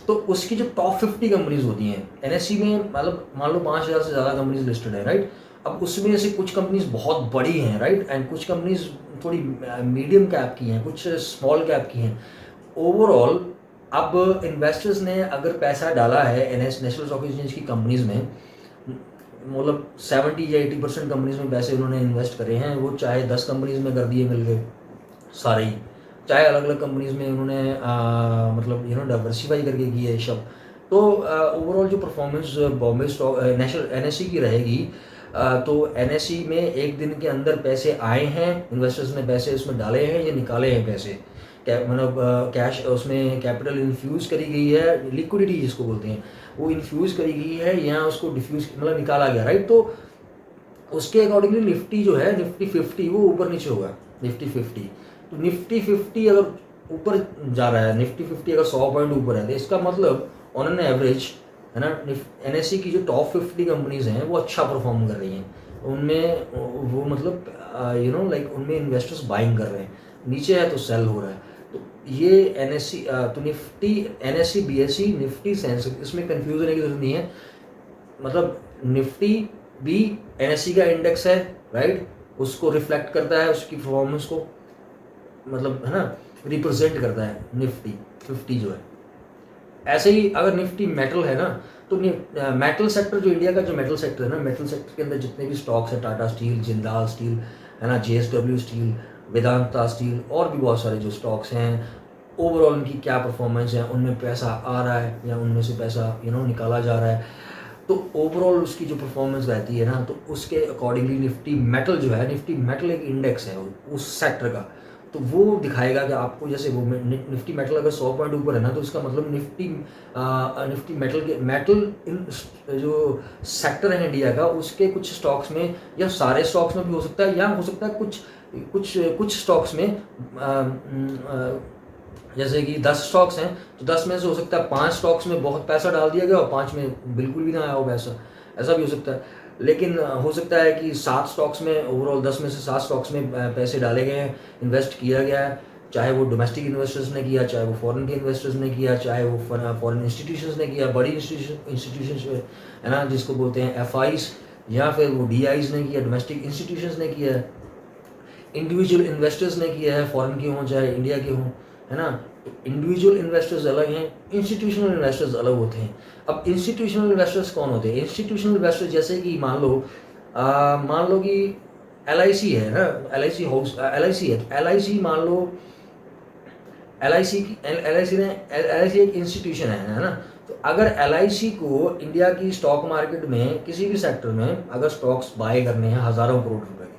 तो उसकी जो टॉप 50 कंपनीज होती हैं NSE में, मतलब मान लो 5000 से ज़्यादा कंपनीज लिस्टेड है, राइट। अब उसमें से कुछ कंपनीज बहुत बड़ी हैं, राइट, एंड कुछ कंपनीज थोड़ी मीडियम कैप की हैं, कुछ स्मॉल कैप की हैं। ओवरऑल अब इन्वेस्टर्स ने अगर पैसा डाला है नेशनल स्टॉक एक्सचेंज की कंपनीज में, मतलब 70 या 80% कंपनीज में पैसे उन्होंने इन्वेस्ट करे हैं, वो चाहे 10 कंपनीज में कर दिए मिल गए सारे ही, चाहे अलग अलग कंपनीज में उन्होंने मतलब डाइवर्सिफाई करके किए सब। तो ओवरऑल जो performance Bombay stock national NSE की रहेगी, तो NSE में एक दिन के अंदर पैसे आए हैं, इन्वेस्टर्स ने पैसे उसमें डाले हैं या निकाले हैं पैसे, मतलब कैश उसमें कैपिटल इन्फ्यूज़ करी गई है, लिक्विडिटी जिसको बोलते हैं, वो इन्फ्यूज़ करी गई है, या उसको डिफ्यूज़ मतलब निकाला गया, राइट। तो उसके अकॉर्डिंगली निफ्टी जो है, निफ्टी 50 वो ऊपर नीचे होगा, निफ्टी 50। तो निफ्टी 50 अगर ऊपर जा रहा है, निफ्टी 50 अगर 100 पॉइंट ऊपर है, तो इसका मतलब ऑन एन एवरेज, है ना, NSE की जो टॉप 50 कंपनीज हैं वो अच्छा परफॉर्म कर रही हैं, उनमें वो मतलब लाइक उनमें इन्वेस्टर्स बाइंग कर रहे हैं, नीचे है तो सेल हो रहा है। तो ये NSE तो Nifty NSE BSE Nifty Sensex, इसमें कंफ्यूज होने की जरूरत नहीं है। मतलब निफ्टी भी NSE का इंडेक्स है, राइट, उसको रिफ्लेक्ट करता है, उसकी परफॉर्मेंस को मतलब, है ना, रिप्रेजेंट करता है निफ्टी 50 जो है। ऐसे ही अगर निफ्टी मेटल है ना, तो मेटल सेक्टर जो इंडिया का जो मेटल सेक्टर है ना, मेटल सेक्टर के अंदर जितने भी स्टॉक्स है, टाटा स्टील, जिंदाल स्टील, है ना, JSW स्टील, वेदांता स्टील, और भी बहुत सारे जो स्टॉक्स हैं, ओवरऑल उनकी क्या परफॉर्मेंस है, उनमें पैसा आ रहा है या उनमें से पैसा निकाला जा रहा है, तो ओवरऑल उसकी जो परफॉर्मेंस रहती है ना, तो उसके अकॉर्डिंगली निफ्टी मेटल जो है, निफ्टी मेटल एक इंडेक्स है उस सेक्टर का, तो वो दिखाएगा कि आपको, जैसे वो निफ्टी मेटल अगर 100 पॉइंट ऊपर है ना, तो इसका मतलब निफ्टी मेटल इन जो सेक्टर है इंडिया का, उसके कुछ स्टॉक्स में या सारे स्टॉक्स में भी हो सकता है, या हो सकता है कुछ स्टॉक्स में जैसे कि 10 स्टॉक्स हैं, तो 10 में से हो सकता है 5 स्टॉक्स में बहुत पैसा डाल दिया गया और 5 में बिल्कुल भी ना आया हो पैसा, ऐसा भी हो सकता है। लेकिन हो सकता है कि 7 स्टॉक्स में ओवरऑल 10 में से 7 स्टॉक्स में पैसे डाले गए हैं, इन्वेस्ट किया गया है, चाहे वो डोमेस्टिक इन्वेस्टर्स ने किया, चाहे वो फॉरेन के इन्वेस्टर्स ने किया, चाहे वो फॉरेन इंस्टीट्यूशंस ने किया, बड़ी इंस्टीट्यूशंस है ना जिसको बोलते हैं एफआईज, या फिर वो डीआईज ने किया, डोमेस्टिक इंस्टीट्यूशंस ने किया है, इंडिविजुअल इन्वेस्टर्स ने किया है, फॉरेन के हों चाहे इंडिया के हों, है ना। तो इंडिविजुअल इन्वेस्टर्स अलग हैं, इंस्टीट्यूशनल इन्वेस्टर्स अलग होते हैं। अब इंस्टीट्यूशनल इन्वेस्टर्स कौन होते हैं? इंस्टीट्यूशनल इन्वेस्टर्स जैसे कि मान लो कि LIC है ना, LIC हाउस, LIC है, LIC मान लो, LIC एक इंस्टीट्यूशन है ना। तो अगर LIC को इंडिया की स्टॉक मार्केट में किसी भी सेक्टर में अगर स्टॉक्स बाय करने हैं हज़ारों करोड़ रुपए के,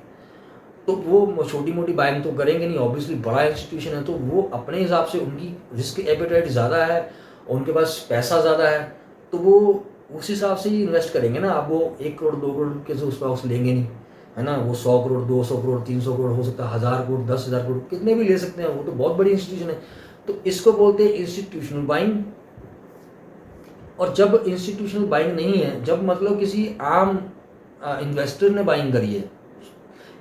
तो वो छोटी मोटी बाइंग तो करेंगे नहीं, ऑब्वियसली बड़ा इंस्टीट्यूशन है, तो वो अपने हिसाब से, उनकी रिस्क एपेटाइट ज़्यादा है, उनके पास पैसा ज़्यादा है, तो वो उस हिसाब से ही इन्वेस्ट करेंगे ना। अब वो 1 करोड़ 2 करोड़ के से स्टॉक्स लेंगे नहीं, है ना। वो 100 करोड़ 200 करोड़ 300 करोड़ हो सकता है, 1000 करोड़ 10,000 करोड़ कितने भी ले सकते हैं, वो तो बहुत बड़ी इंस्टीट्यूशन है। तो इसको बोलते हैं इंस्टीट्यूशनल बाइंग। और जब इंस्टीट्यूशनल बाइंग नहीं है, जब मतलब किसी आम इन्वेस्टर ने बाइंग करी है,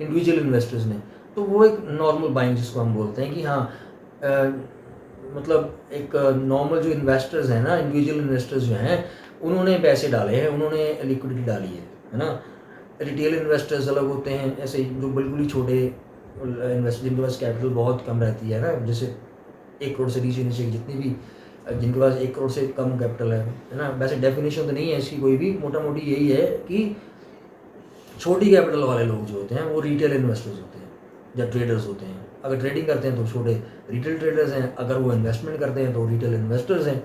इंडिविजुअल इन्वेस्टर्स ने, तो वो एक नॉर्मल बाइंग जिसको हम बोलते हैं कि हाँ मतलब एक नॉर्मल जो इन्वेस्टर्स हैं ना, इंडिविजुअल इन्वेस्टर्स जो हैं, उन्होंने पैसे डाले हैं, उन्होंने लिक्विडिटी डाली है ना। रिटेल इन्वेस्टर्स अलग होते हैं, ऐसे जो बिल्कुल ही छोटे इन्वेस्टर जिनके पास कैपिटल बहुत कम रहती है ना, जैसे 1 करोड़ से नीचे नीचे जितनी भी, जिनके पास 1 करोड़ से कम कैपिटल है ना। वैसे डेफिनेशन तो नहीं है इसकी कोई भी, मोटा मोटी यही है कि छोटी कैपिटल वाले लोग जो होते हैं वो रिटेल इन्वेस्टर्स होते हैं या ट्रेडर्स होते हैं। अगर ट्रेडिंग करते हैं तो छोटे रिटेल ट्रेडर्स हैं, अगर वो इन्वेस्टमेंट करते हैं तो रिटेल इन्वेस्टर्स हैं।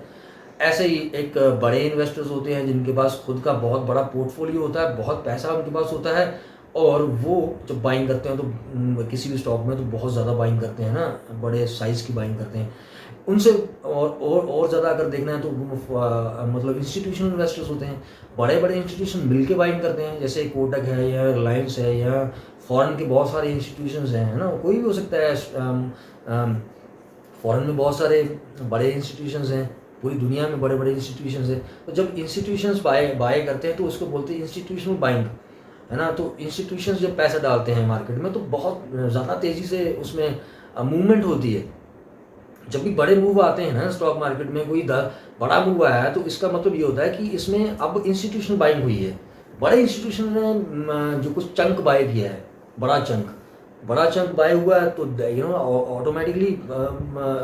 ऐसे ही एक बड़े इन्वेस्टर्स होते हैं जिनके पास खुद का बहुत बड़ा पोर्टफोलियो होता है, बहुत पैसा उनके पास होता है, और वो जब बाइंग करते हैं तो किसी भी स्टॉक में तो बहुत ज़्यादा बाइंग करते हैं ना, बड़े साइज़ की बाइंग करते हैं। उनसे और ज़्यादा अगर देखना है तो मतलब इंस्टीट्यूशनल इन्वेस्टर्स होते हैं, बड़े बड़े इंस्टीट्यूशन मिलके बाइंग करते हैं, जैसे कोटक है या रिलायंस है या फॉरेन के बहुत सारे इंस्टीट्यूशंस हैं, है ना, कोई भी हो सकता है। फॉरेन में बहुत सारे बड़े इंस्टीट्यूशंस हैं, पूरी दुनिया में बड़े बड़े इंस्टीट्यूशंस हैं। तो जब इंस्टीट्यूशंस बाय करते हैं तो उसको बोलते हैं इंस्टीट्यूशनल बाइंग, है ना। तो इंस्टीट्यूशंस जब पैसा डालते हैं मार्केट में तो बहुत ज़्यादा तेज़ी से उसमें मूवमेंट होती है। जब भी बड़े मूव आते हैं ना स्टॉक मार्केट में, कोई बड़ा मूव आया है तो इसका मतलब ये होता है कि इसमें अब इंस्टीट्यूशनल बाइंग हुई है। बड़े इंस्टीट्यूशन ने जो कुछ चंक बाय किया है, बड़ा चंक बाय हुआ है, तो ऑटोमेटिकली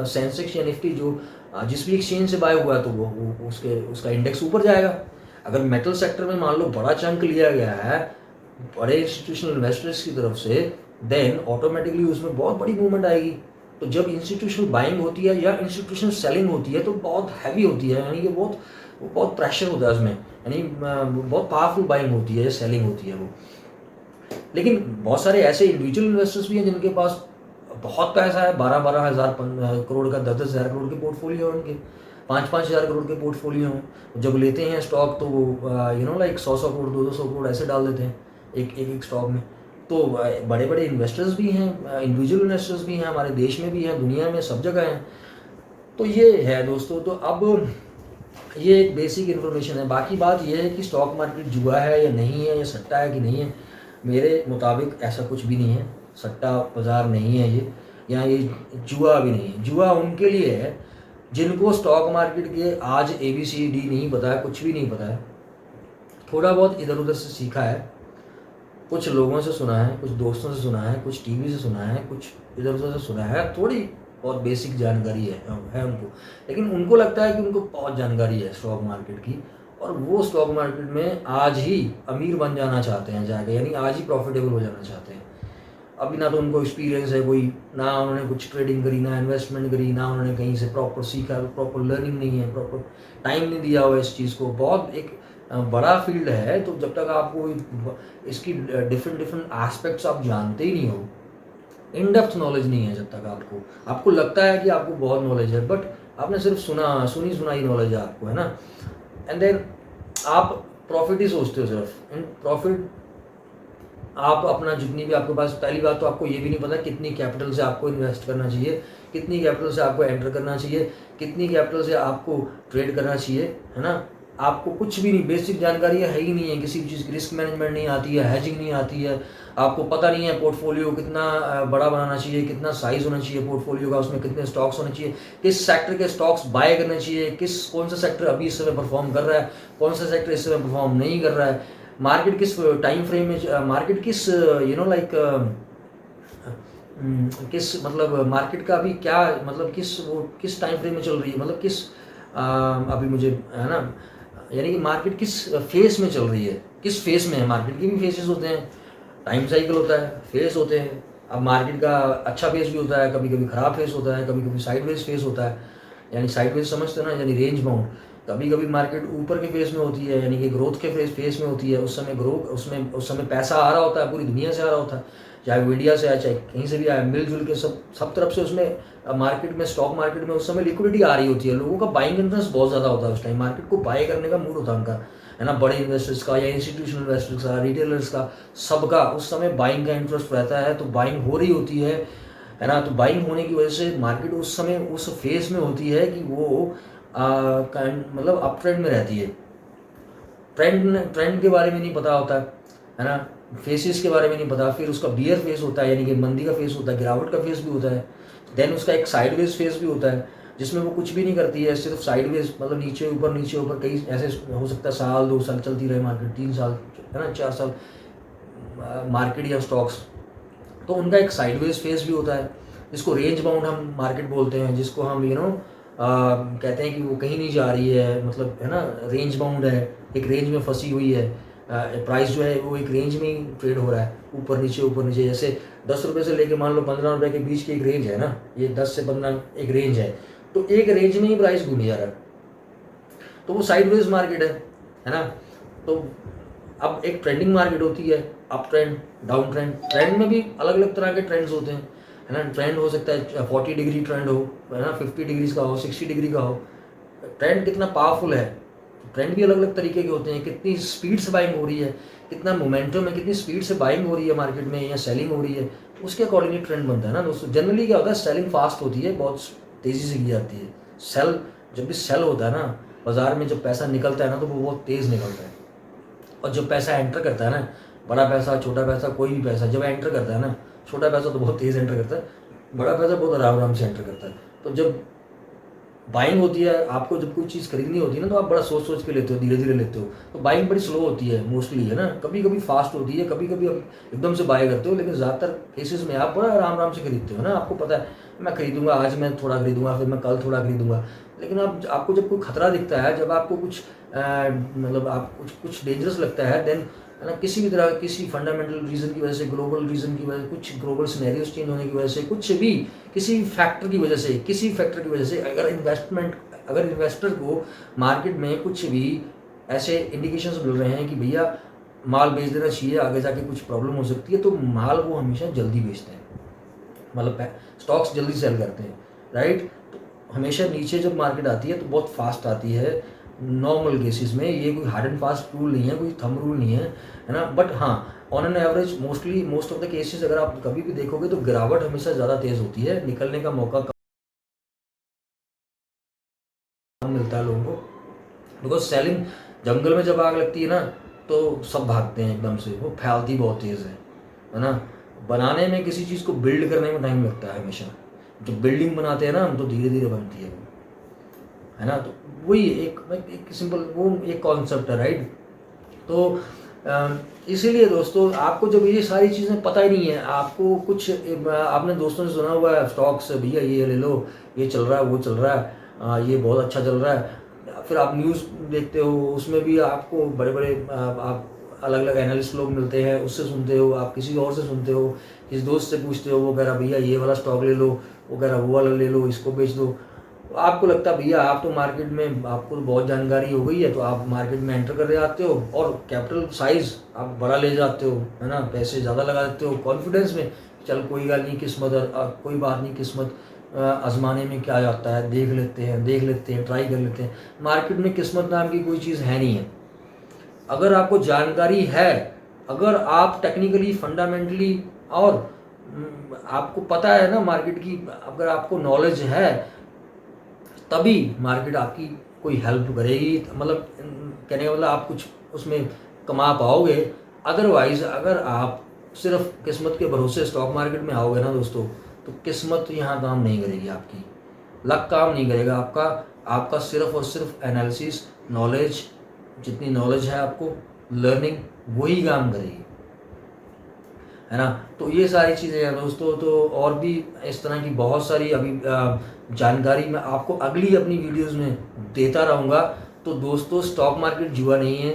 सेंसेक्स या निफ्टी जो जिस भी एक्सचेंज से बाय हुआ है तो वो उसका इंडेक्स ऊपर जाएगा। अगर मेटल सेक्टर में मान लो बड़ा चंक लिया गया है बड़े इंस्टीट्यूशनल इन्वेस्टर्स की तरफ से, देन ऑटोमेटिकली उसमें बहुत बड़ी मूवमेंट आएगी। तो जब इंस्टीट्यूशनल बाइंग होती है या इंस्टीट्यूशनल सेलिंग होती है तो बहुत हैवी होती है, यानी कि बहुत प्रेशर होता है उसमें, यानी बहुत पावरफुल बाइंग होती है, सेलिंग होती है वो। लेकिन बहुत सारे ऐसे इंडिविजुअल इन्वेस्टर्स भी हैं जिनके पास बहुत पैसा है, 12-12 हज़ार करोड़ का, 10-10 हज़ार करोड़ के पोर्टफोलियो हैं उनके, 5-5 हज़ार करोड़ के पोर्टफोलियो हैं। जब लेते हैं स्टॉक तो वो लाइक 100-100 करोड़ 200 करोड़ ऐसे डाल देते हैं एक स्टॉक में। तो बड़े बड़े इन्वेस्टर्स भी हैं, इंडिविजुअल इन्वेस्टर्स भी हैं, हमारे देश में भी हैं, दुनिया में सब जगह हैं। तो ये है दोस्तों। तो अब ये एक बेसिक इन्फॉर्मेशन है। बाकी बात ये है कि स्टॉक मार्केट जुआ है या नहीं है, या सट्टा है कि नहीं है, मेरे मुताबिक ऐसा कुछ भी नहीं है। सट्टा बाज़ार नहीं है ये, या ये जुआ भी नहीं है। जुआ उनके लिए है जिनको स्टॉक मार्केट के आज ABCD नहीं पता है, कुछ भी नहीं पता है, थोड़ा बहुत इधर उधर से सीखा है, कुछ लोगों से सुना है, कुछ दोस्तों से सुना है, कुछ टीवी से सुना है, कुछ इधर उधर से सुना है, थोड़ी बहुत बेसिक जानकारी है उनको। लेकिन उनको लगता है कि उनको बहुत जानकारी है स्टॉक मार्केट की, और वो स्टॉक मार्केट में आज ही अमीर बन जाना चाहते हैं जाके, यानी आज ही प्रॉफिटेबल हो जाना चाहते हैं। अभी ना तो उनको एक्सपीरियंस है कोई, ना उन्होंने कुछ ट्रेडिंग करी, ना इन्वेस्टमेंट करी, ना उन्होंने कहीं से प्रॉपर सीखा, प्रॉपर लर्निंग नहीं है, प्रॉपर टाइम नहीं दिया हुआ इस चीज़ को। बहुत एक बड़ा फील्ड है, तो जब तक आपको इसकी डिफरेंट एस्पेक्ट्स आप जानते ही नहीं हो, इन डेप्थ नॉलेज नहीं है, जब तक आपको लगता है कि आपको बहुत नॉलेज है, बट आपने सिर्फ सुनी सुनाई नॉलेज है आपको, है ना। एंड देन आप प्रॉफिट ही सोचते हो सिर्फ, इन प्रॉफिट आप अपना जितनी भी आपके पास, पहली बात तो आपको ये भी नहीं पता कितनी कैपिटल से आपको इन्वेस्ट करना चाहिए, कितनी कैपिटल से आपको एंटर करना चाहिए, कितनी कैपिटल से आपको ट्रेड करना चाहिए, है ना। आपको कुछ भी नहीं, बेसिक जानकारी है ही नहीं है किसी भी चीज़ की, रिस्क मैनेजमेंट नहीं आती है, हेजिंग नहीं आती है, आपको पता नहीं है पोर्टफोलियो कितना बड़ा बनाना चाहिए, कितना साइज़ होना चाहिए पोर्टफोलियो का, उसमें कितने स्टॉक्स होने चाहिए, किस सेक्टर के स्टॉक्स बाय करने चाहिए, कौन सा सेक्टर अभी इस समय परफॉर्म कर रहा है, कौन सा सेक्टर इस समय परफॉर्म नहीं कर रहा है, मार्केट किस टाइम फ्रेम में, मार्केट किस किस मतलब मार्केट का अभी क्या, मतलब किस टाइम फ्रेम में चल रही है, मतलब अभी मुझे है ना, यानी कि मार्केट किस फेस में चल रही है, किस फेस में है। मार्केट के भी फेसेस होते हैं, टाइम साइकिल होता है, फेस होते हैं। अब मार्केट का अच्छा फेस भी होता है, कभी कभी ख़राब फेस होता है, कभी कभी साइडवेज फेस होता है, यानी साइडवेज समझते हैं ना, यानी रेंज बाउंड। कभी कभी मार्केट ऊपर के फेस में होती है, यानी कि ग्रोथ के फेस में होती है, उस समय पैसा आ रहा होता है, पूरी दुनिया से आ रहा होता है, चाहे मीडिया से आए चाहे कहीं से भी आए, मिलजुल के सब तरफ से उसमें मार्केट में, स्टॉक मार्केट में उस समय लिक्विडिटी आ रही होती है, लोगों का बाइंग इंटरेस्ट बहुत ज़्यादा होता है उस टाइम, मार्केट को बाय करने का मूड होता है उनका, है ना, बड़े इन्वेस्टर्स का या इंस्टीट्यूशनल इन्वेस्टर्स का, रिटेलर्स का, सबका उस समय बाइंग का इंटरेस्ट रहता है, तो बाइंग हो रही होती है ना। तो बाइंग होने की वजह से मार्केट उस समय उस फेज में होती है कि वो मतलब अप ट्रेंड में रहती है, ट्रेंड के बारे में नहीं पता होता है ना, फेसेस के बारे में नहीं पता, फिर उसका बियर फेस होता है, यानी कि मंदी का फेस होता है, गिरावट का फेस भी होता है, देन उसका एक साइडवेज फेस भी होता है जिसमें वो कुछ भी नहीं करती है, सिर्फ साइडवेज, मतलब नीचे ऊपर कई ऐसे हो सकता है, साल 2 साल चलती रहे मार्केट, 3 साल, है ना, 4 साल मार्केट या स्टॉक्स, तो उनका एक साइडवेज फेस भी होता है, जिसको रेंज बाउंड हम मार्केट बोलते हैं, जिसको हम कहते हैं कि वो कहीं नहीं जा रही है, मतलब है ना, रेंज बाउंड है, एक रेंज में फंसी हुई है, प्राइस जो है वो एक रेंज में ही ट्रेड हो रहा है, ऊपर नीचे, जैसे 10 रुपये से लेके मान लो 15 रुपये के बीच की एक रेंज है ना, ये 10 से 15 एक रेंज है, तो एक रेंज में ही प्राइस घूम जा रहा है, तो वो साइडवेज मार्केट है ना। तो अब एक ट्रेंडिंग मार्केट होती है, up trend, down trend, trend में भी अलग अलग तरह के ट्रेंड्स होते हैं, है ना, ट्रेंड हो सकता है 40 डिग्री ट्रेंड हो, है ना, 50 डिग्रीज का हो, 60 डिग्री का हो, ट्रेंड कितना पावरफुल है, ट्रेंड भी अलग अलग तरीके के होते हैं, कितनी स्पीड से बाइंग हो रही है, कितना मोमेंटम है, कितनी स्पीड से बाइंग हो रही है मार्केट में या सेलिंग हो रही है, उसके अकॉर्डिंगली ट्रेंड बनता है ना दोस्तों। जनरली क्या होता है, सेलिंग फास्ट होती है, बहुत तेज़ी से की जाती है, सेल जब भी सेल होता है ना बाजार में, जब पैसा निकलता है ना तो वो बहुत तेज़ निकलता है, और जब पैसा एंटर करता है ना, बड़ा पैसा छोटा पैसा कोई भी पैसा जब एंटर करता है ना, छोटा पैसा तो बहुत तेज़ एंटर करता है, बड़ा पैसा बहुत आराम आराम से एंटर करता है। तो जब बाइंग होती है, आपको जब कोई चीज़ खरीदनी होती है ना, तो आप बड़ा सोच के लेते हो, धीरे धीरे लेते हो, तो बाइंग बड़ी स्लो होती है मोस्टली, है ना, कभी कभी फास्ट होती है, कभी कभी आप एकदम से बाय करते हो, लेकिन ज़्यादातर केसेस में आप बड़ा आराम आराम से खरीदते हो ना, आपको पता है मैं खरीदूंगा, आज मैं थोड़ा खरीदूंगा, फिर मैं कल थोड़ा खरीदूंगा, लेकिन अब आपको जब कोई खतरा दिखता है, जब आपको कुछ मतलब आप कुछ डेंजरस लगता है, देन है ना, किसी भी तरह किसी फंडामेंटल रीज़न की वजह से, ग्लोबल रीज़न की वजह, कुछ ग्लोबल सिनेरियोज चेंज होने की वजह से, कुछ भी किसी फैक्टर की वजह से, किसी फैक्टर की वजह से, अगर इन्वेस्टर को मार्केट में कुछ भी ऐसे इंडिकेशंस मिल रहे हैं कि भैया माल बेच देना चाहिए, आगे जाके कुछ प्रॉब्लम हो सकती है, तो माल वो हमेशा जल्दी बेचते हैं, मतलब स्टॉक्स जल्दी सेल करते हैं, राइट। तो हमेशा नीचे जब मार्केट आती है तो बहुत फास्ट आती है, नॉर्मल केसेस में, ये कोई हार्ड एंड फास्ट रूल नहीं है, कोई थंब रूल नहीं है ना, बट हाँ on an average most of the cases अगर आप कभी भी देखोगे तो गिरावट हमेशा ज़्यादा तेज़ होती है, निकलने का मौका कम मिलता है लोगों को, बिकॉज सेलिंग, जंगल में जब आग लगती है ना तो सब भागते हैं एकदम से, वो फैलती बहुत तेज़ है ना। बनाने में किसी चीज़ को बिल्ड करने में टाइम लगता है हमेशा, जब बिल्डिंग बनाते हैं ना हम तो धीरे धीरे बनती है वो, है ना। तो वही एक सिंपल वो एक कॉन्सेप्ट है, राइट। तो इसीलिए दोस्तों आपको जब ये सारी चीज़ें पता ही नहीं है, आपको कुछ आपने दोस्तों से सुना हुआ है स्टॉक्स, भैया ये ले लो, ये चल रहा है, वो चल रहा है, ये बहुत अच्छा चल रहा है, फिर आप न्यूज़ देखते हो, उसमें भी आपको बड़े बड़े आप अलग अलग एनालिस्ट लोग मिलते हैं, उससे सुनते हो, आप किसी और से सुनते हो, किसी दोस्त से पूछते हो, वो कह रहा भैया ये वाला स्टॉक ले लो, वो कह रहा वो वाला ले लो, इसको बेच दो, तो आपको लगता है भैया आप तो मार्केट में, आपको तो बहुत जानकारी हो गई है, तो आप मार्केट में एंटर कर जाते हो और कैपिटल साइज आप बड़ा ले जाते हो, है ना, पैसे ज़्यादा लगा देते हो कॉन्फिडेंस में, चल कोई बात नहीं, किस्मत कोई बात नहीं, किस्मत आजमाने में क्या जाता है, देख लेते हैं, ट्राई कर लेते हैं। मार्केट में किस्मत नाम की कोई चीज़ है नहीं है, अगर आपको जानकारी है, अगर आप टेक्निकली फंडामेंटली और आपको पता है ना मार्केट की, अगर आपको नॉलेज है, तभी मार्केट आपकी कोई हेल्प करेगी, मतलब कहने का मतलब आप कुछ उसमें कमा पाओगे। अदरवाइज़ अगर आप सिर्फ किस्मत के भरोसे स्टॉक मार्केट में आओगे ना दोस्तों, तो किस्मत यहाँ काम नहीं करेगी आपकी, लक काम नहीं करेगा आपका। आपका सिर्फ और सिर्फ एनालिसिस, नॉलेज, जितनी नॉलेज है आपको, लर्निंग, वही काम करेगी, है ना। तो ये सारी चीज़ें हैं दोस्तों। तो और भी इस तरह की बहुत सारी अभी जानकारी मैं आपको अगली अपनी वीडियोस में देता रहूँगा। तो दोस्तों, स्टॉक मार्केट जुआ नहीं है,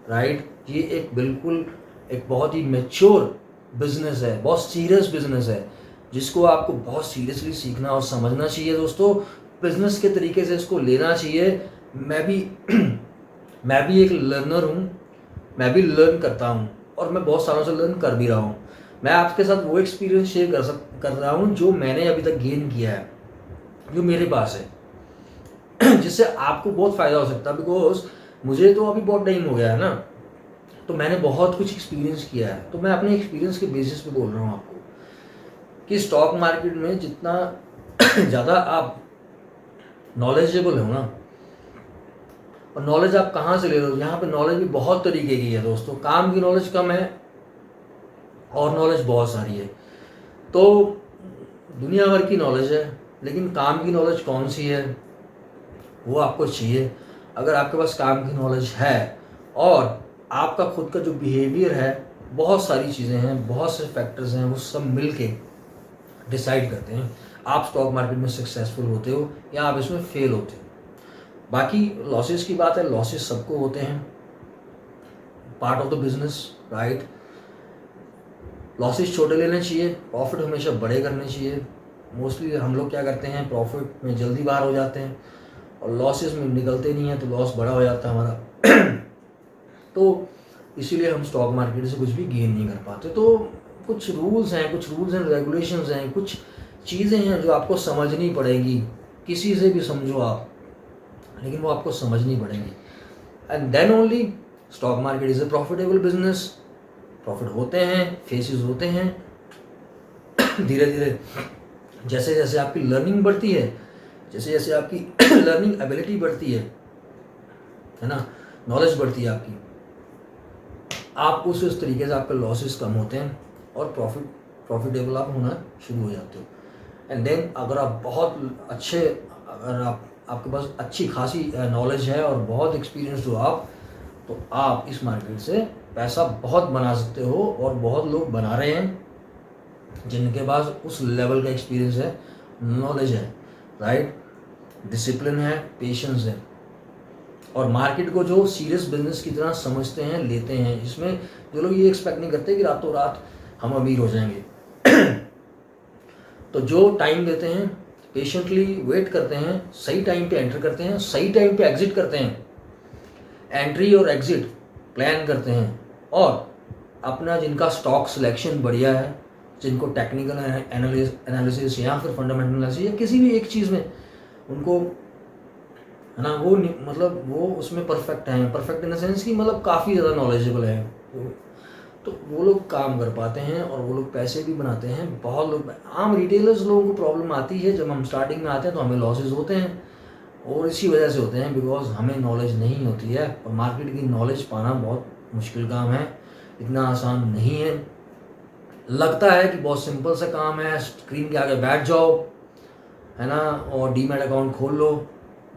राइट। ये एक बिल्कुल एक बहुत ही मैच्योर बिजनेस है, बहुत सीरियस बिजनेस है, जिसको आपको बहुत सीरियसली सीखना और समझना चाहिए दोस्तों। बिजनेस के तरीके से इसको लेना चाहिए। मैं भी मैं भी एक लर्नर हूँ, मैं भी लर्न करता हूँ और मैं बहुत सालों से लर्न कर भी रहा हूँ। मैं आपके साथ वो एक्सपीरियंस शेयर कर रहा हूँ जो मैंने अभी तक गेन किया है, जो मेरे पास है, जिससे आपको बहुत फ़ायदा हो सकता है। बिकॉज मुझे तो अभी बहुत टाइम हो गया है ना, तो मैंने बहुत कुछ एक्सपीरियंस किया है। तो मैं अपने एक्सपीरियंस के बेसिस पे बोल रहा हूँ आपको कि स्टॉक मार्केट में जितना ज़्यादा आप नॉलेजेबल हो ना, और नॉलेज आप कहाँ से ले रहे हो, यहाँ पे नॉलेज भी बहुत तरीके की है दोस्तों। काम की नॉलेज कम है और नॉलेज बहुत सारी है। तो दुनिया भर की नॉलेज है, लेकिन काम की नॉलेज कौन सी है वो आपको चाहिए। अगर आपके पास काम की नॉलेज है और आपका खुद का जो बिहेवियर है, बहुत सारी चीज़ें हैं, बहुत से फैक्टर्स हैं, वो सब मिल के डिसाइड करते हैं आप स्टॉक मार्केट में सक्सेसफुल होते हो या आप इसमें फेल होते हो। बाकी लॉसेस की बात है, लॉसेस सबको होते हैं, part of the business, right. Losses छोटे लेने चाहिए, प्रॉफिट हमेशा बड़े करने चाहिए। मोस्टली हम लोग क्या करते हैं, प्रॉफिट में जल्दी बाहर हो जाते हैं और लॉसेस में निकलते नहीं हैं, तो लॉस बड़ा हो जाता है हमारा। तो इसीलिए हम स्टॉक मार्केट से कुछ भी गेन नहीं कर पाते। तो कुछ रूल्स हैं, कुछ रूल्स एंड रेगुलेशंस हैं, कुछ चीज़ें हैं जो आपको समझनी पड़ेगी। किसी से भी समझो आप, लेकिन वो आपको समझनी पड़ेगी। And then only stock market is a profitable business. Profit होते हैं, फेसेस होते हैं। धीरे धीरे जैसे जैसे आपकी लर्निंग बढ़ती है, जैसे जैसे आपकी लर्निंग एबिलिटी बढ़ती है ना, नॉलेज बढ़ती है आपकी, आप उस तरीके से आपके लॉसेस कम होते हैं और प्रॉफिटेबल आप होना शुरू हो जाते हो। एंड देन अगर आप बहुत अच्छे, अगर आपके पास अच्छी खासी नॉलेज है और बहुत एक्सपीरियंस हो आप, तो आप इस मार्केट से पैसा बहुत बना सकते हो। और बहुत लोग बना रहे हैं जिनके पास उस लेवल का एक्सपीरियंस है, नॉलेज है, राइट, डिसिप्लिन है, पेशेंस है, और मार्केट को जो सीरियस बिजनेस की तरह समझते हैं, लेते हैं। इसमें जो लोग ये एक्सपेक्ट नहीं करते कि रातों रात हम अमीर हो जाएंगे। तो जो टाइम देते हैं, पेशेंटली वेट करते हैं, सही टाइम पे एंटर करते हैं, सही टाइम पे एग्जिट करते हैं, एंट्री और एग्जिट प्लान करते हैं, और अपना जिनका स्टॉक सिलेक्शन बढ़िया है, जिनको टेक्निकल एनालिसिस या फिर फंडामेंटल एनालिसिस या किसी भी एक चीज़ में उनको, है ना, वो मतलब वो उसमें परफेक्ट हैं, परफेक्ट इन द सेंस कि मतलब काफ़ी ज़्यादा नॉलेजेबल है, तो वो लोग काम कर पाते हैं और वो लोग पैसे भी बनाते हैं। बहुत लोग, आम रिटेलर्स लोगों को प्रॉब्लम आती है जब हम स्टार्टिंग में आते हैं, तो हमें लॉसेज होते हैं, और इसी वजह से होते हैं बिकॉज हमें नॉलेज नहीं होती है। और मार्केट की नॉलेज पाना बहुत मुश्किल काम है, इतना आसान नहीं है। लगता है कि बहुत सिंपल सा काम है, स्क्रीन के आगे बैठ जाओ, है ना, और डीमैट अकाउंट खोल लो,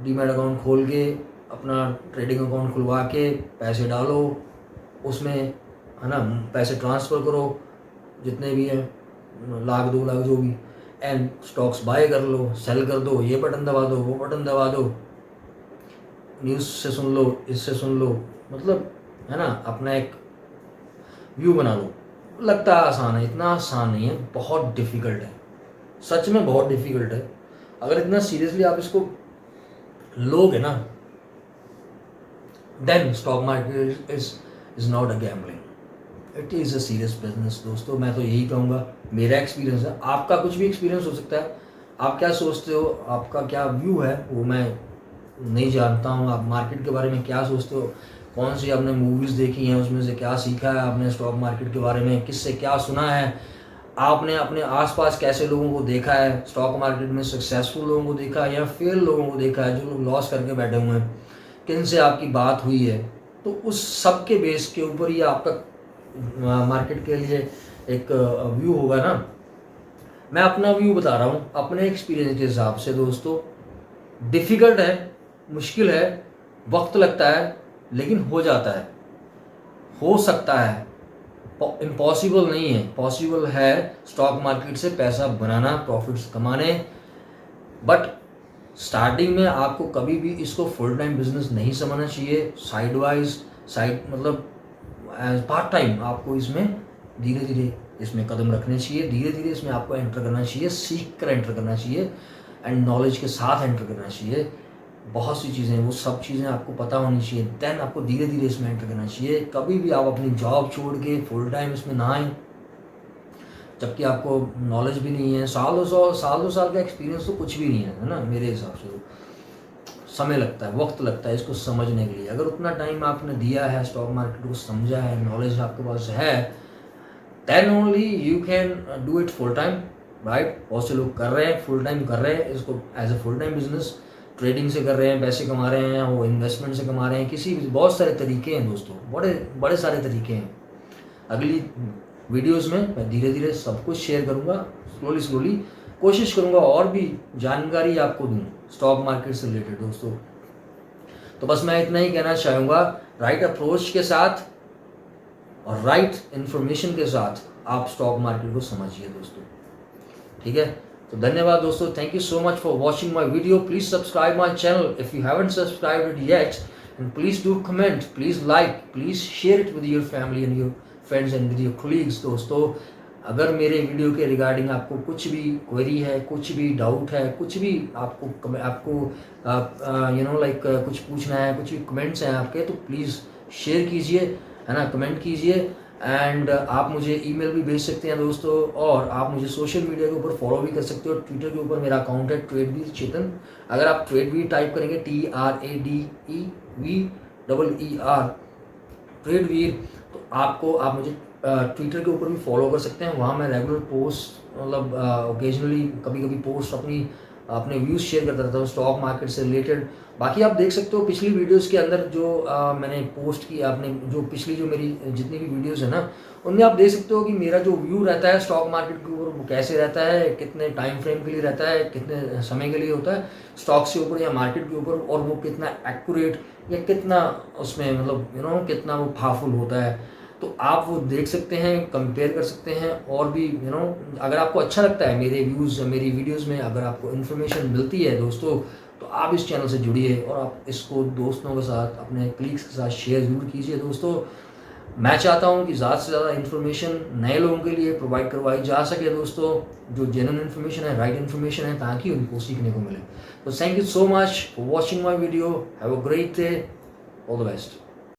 डीमैट अकाउंट खोल के अपना ट्रेडिंग अकाउंट खुलवा के पैसे डालो उसमें, है ना, पैसे ट्रांसफ़र करो जितने भी हैं, 1 लाख 2 लाख जो भी, एंड स्टॉक्स बाय कर लो, सेल कर दो, ये बटन दबा दो, वो बटन दबा दो, न्यूज़ से सुन लो, इससे सुन लो, मतलब, है ना, अपना एक व्यू बना लो। लगता है आसान है, इतना आसान नहीं है, बहुत डिफ़िकल्ट है, सच में बहुत डिफ़िकल्ट है। अगर इतना सीरियसली आप इसको लोगे ना, then stock market is not a gambling, it is a serious business दोस्तों। मैं तो यही कहूँगा, मेरा एक्सपीरियंस है, आपका कुछ भी एक्सपीरियंस हो सकता है। आप क्या सोचते हो, आपका क्या व्यू है, वो मैं नहीं जानता हूँ। आप मार्केट के बारे में क्या सोचते हो, कौन सी आपने मूवीज़ देखी हैं, उसमें से क्या सीखा है आपने स्टॉक मार्केट के बारे में, किससे क्या सुना है, आपने अपने आसपास कैसे लोगों को देखा है, स्टॉक मार्केट में सक्सेसफुल लोगों को देखा है या फेल लोगों को देखा है, जो लोग लॉस करके बैठे हुए हैं, किन से आपकी बात हुई है, तो उस सब के बेस के ऊपर ही आपका मार्केट के लिए एक व्यू होगा ना। मैं अपना व्यू बता रहा हूँ अपने एक्सपीरियंस के हिसाब से दोस्तों। डिफ़िकल्ट है, मुश्किल है, वक्त लगता है, लेकिन हो जाता है, हो सकता है, इम्पॉसिबल नहीं है, पॉसिबल है स्टॉक मार्केट से पैसा बनाना, प्रॉफिट्स कमाने। बट स्टार्टिंग में आपको कभी भी इसको फुल टाइम बिजनेस नहीं समझना चाहिए। साइड वाइज, साइड मतलब एज पार्ट टाइम आपको इसमें धीरे धीरे इसमें कदम रखने चाहिए, धीरे धीरे इसमें आपको एंटर करना चाहिए, सीख कर एंटर करना चाहिए एंड नॉलेज के साथ एंटर करना चाहिए। बहुत सी चीज़ें, वो सब चीज़ें आपको पता होनी चाहिए, देन आपको धीरे धीरे इसमें एंटर करना चाहिए। कभी भी आप अपनी जॉब छोड़ के फुल टाइम इसमें ना आए जबकि आपको नॉलेज भी नहीं है। साल दो साल का एक्सपीरियंस तो कुछ भी नहीं है ना, मेरे हिसाब से। तो समय लगता है, वक्त लगता है इसको समझने के लिए। अगर उतना टाइम आपने दिया है, स्टॉक मार्केट को समझा है, नॉलेज आपके पास है, then only you can do it full time, right. बहुत से लोग कर रहे हैं, फुल टाइम कर रहे हैं इसको as a full time business. Trading से कर रहे हैं, पैसे कमा रहे हैं, वो इन्वेस्टमेंट से कमा रहे हैं, किसी भी, बहुत सारे तरीके हैं दोस्तों, बड़े बड़े सारे तरीके हैं। अगली वीडियोस में मैं धीरे धीरे सब कुछ शेयर करूंगा, स्लोली कोशिश करूंगा और भी जानकारी आपको दूं स्टॉक मार्केट से रिलेटेड दोस्तों। तो बस मैं इतना ही कहना चाहूँगा, राइट अप्रोच के साथ और राइट इन्फॉर्मेशन के साथ आप स्टॉक मार्केट को समझिए दोस्तों, ठीक है। तो धन्यवाद दोस्तों, thank you so much for watching my video. Please subscribe my channel if you haven't subscribed it yet, and please do comment, please like, please share it with your family and your friends and with your colleagues दोस्तों। अगर मेरे वीडियो के रिगार्डिंग आपको कुछ भी क्वेरी है, कुछ भी डाउट है, कुछ भी आपको कुछ पूछना है, कुछ भी कमेंट्स हैं आपके, तो प्लीज़ शेयर कीजिए, है ना, कमेंट कीजिए। एंड आप मुझे ईमेल भी भेज सकते हैं दोस्तों, और आप मुझे सोशल मीडिया के ऊपर फॉलो भी कर सकते हो। ट्विटर के ऊपर मेरा अकाउंट है ट्रेडवीर चेतन। अगर आप ट्रेडवीर टाइप करेंगे TRADEVER ट्रेडवीर, तो आप मुझे ट्विटर के ऊपर भी फॉलो कर सकते हैं। वहाँ मैं रेगुलर पोस्ट, मतलब ओकेजनली कभी कभी पोस्ट अपने व्यूज़ शेयर करता रहता हूँ स्टॉक मार्केट से रिलेटेड। बाकी आप देख सकते हो पिछली वीडियोस के अंदर जो मैंने पोस्ट की, आपने जो पिछली जो मेरी जितनी भी वीडियोस है ना, उनमें आप देख सकते हो कि मेरा जो व्यू रहता है स्टॉक मार्केट के ऊपर वो कैसे रहता है, कितने टाइम फ्रेम के लिए रहता है, कितने समय के लिए होता है स्टॉक्स के ऊपर या मार्केट के ऊपर, और वो कितना एक्यूरेट या कितना उसमें मतलब कितना वो पावरफुल होता है। तो आप वो देख सकते हैं, कंपेयर कर सकते हैं। और भी अगर आपको अच्छा लगता है मेरे व्यूज़, मेरी वीडियोस में अगर आपको इन्फॉर्मेशन मिलती है दोस्तों, तो आप इस चैनल से जुड़िए और आप इसको दोस्तों के साथ, अपने कलीग्स के साथ शेयर ज़रूर कीजिए दोस्तों। मैं चाहता हूं कि ज़्यादा से ज़्यादा इन्फॉर्मेशन नए लोगों के लिए प्रोवाइड करवाई जा सके दोस्तों, जो जेन्युइन इन्फॉर्मेशन है, राइट इन्फॉर्मेशन है, ताकि उनको सीखने को मिले। तो thank you so much for watching my video. Have a great day, all the best.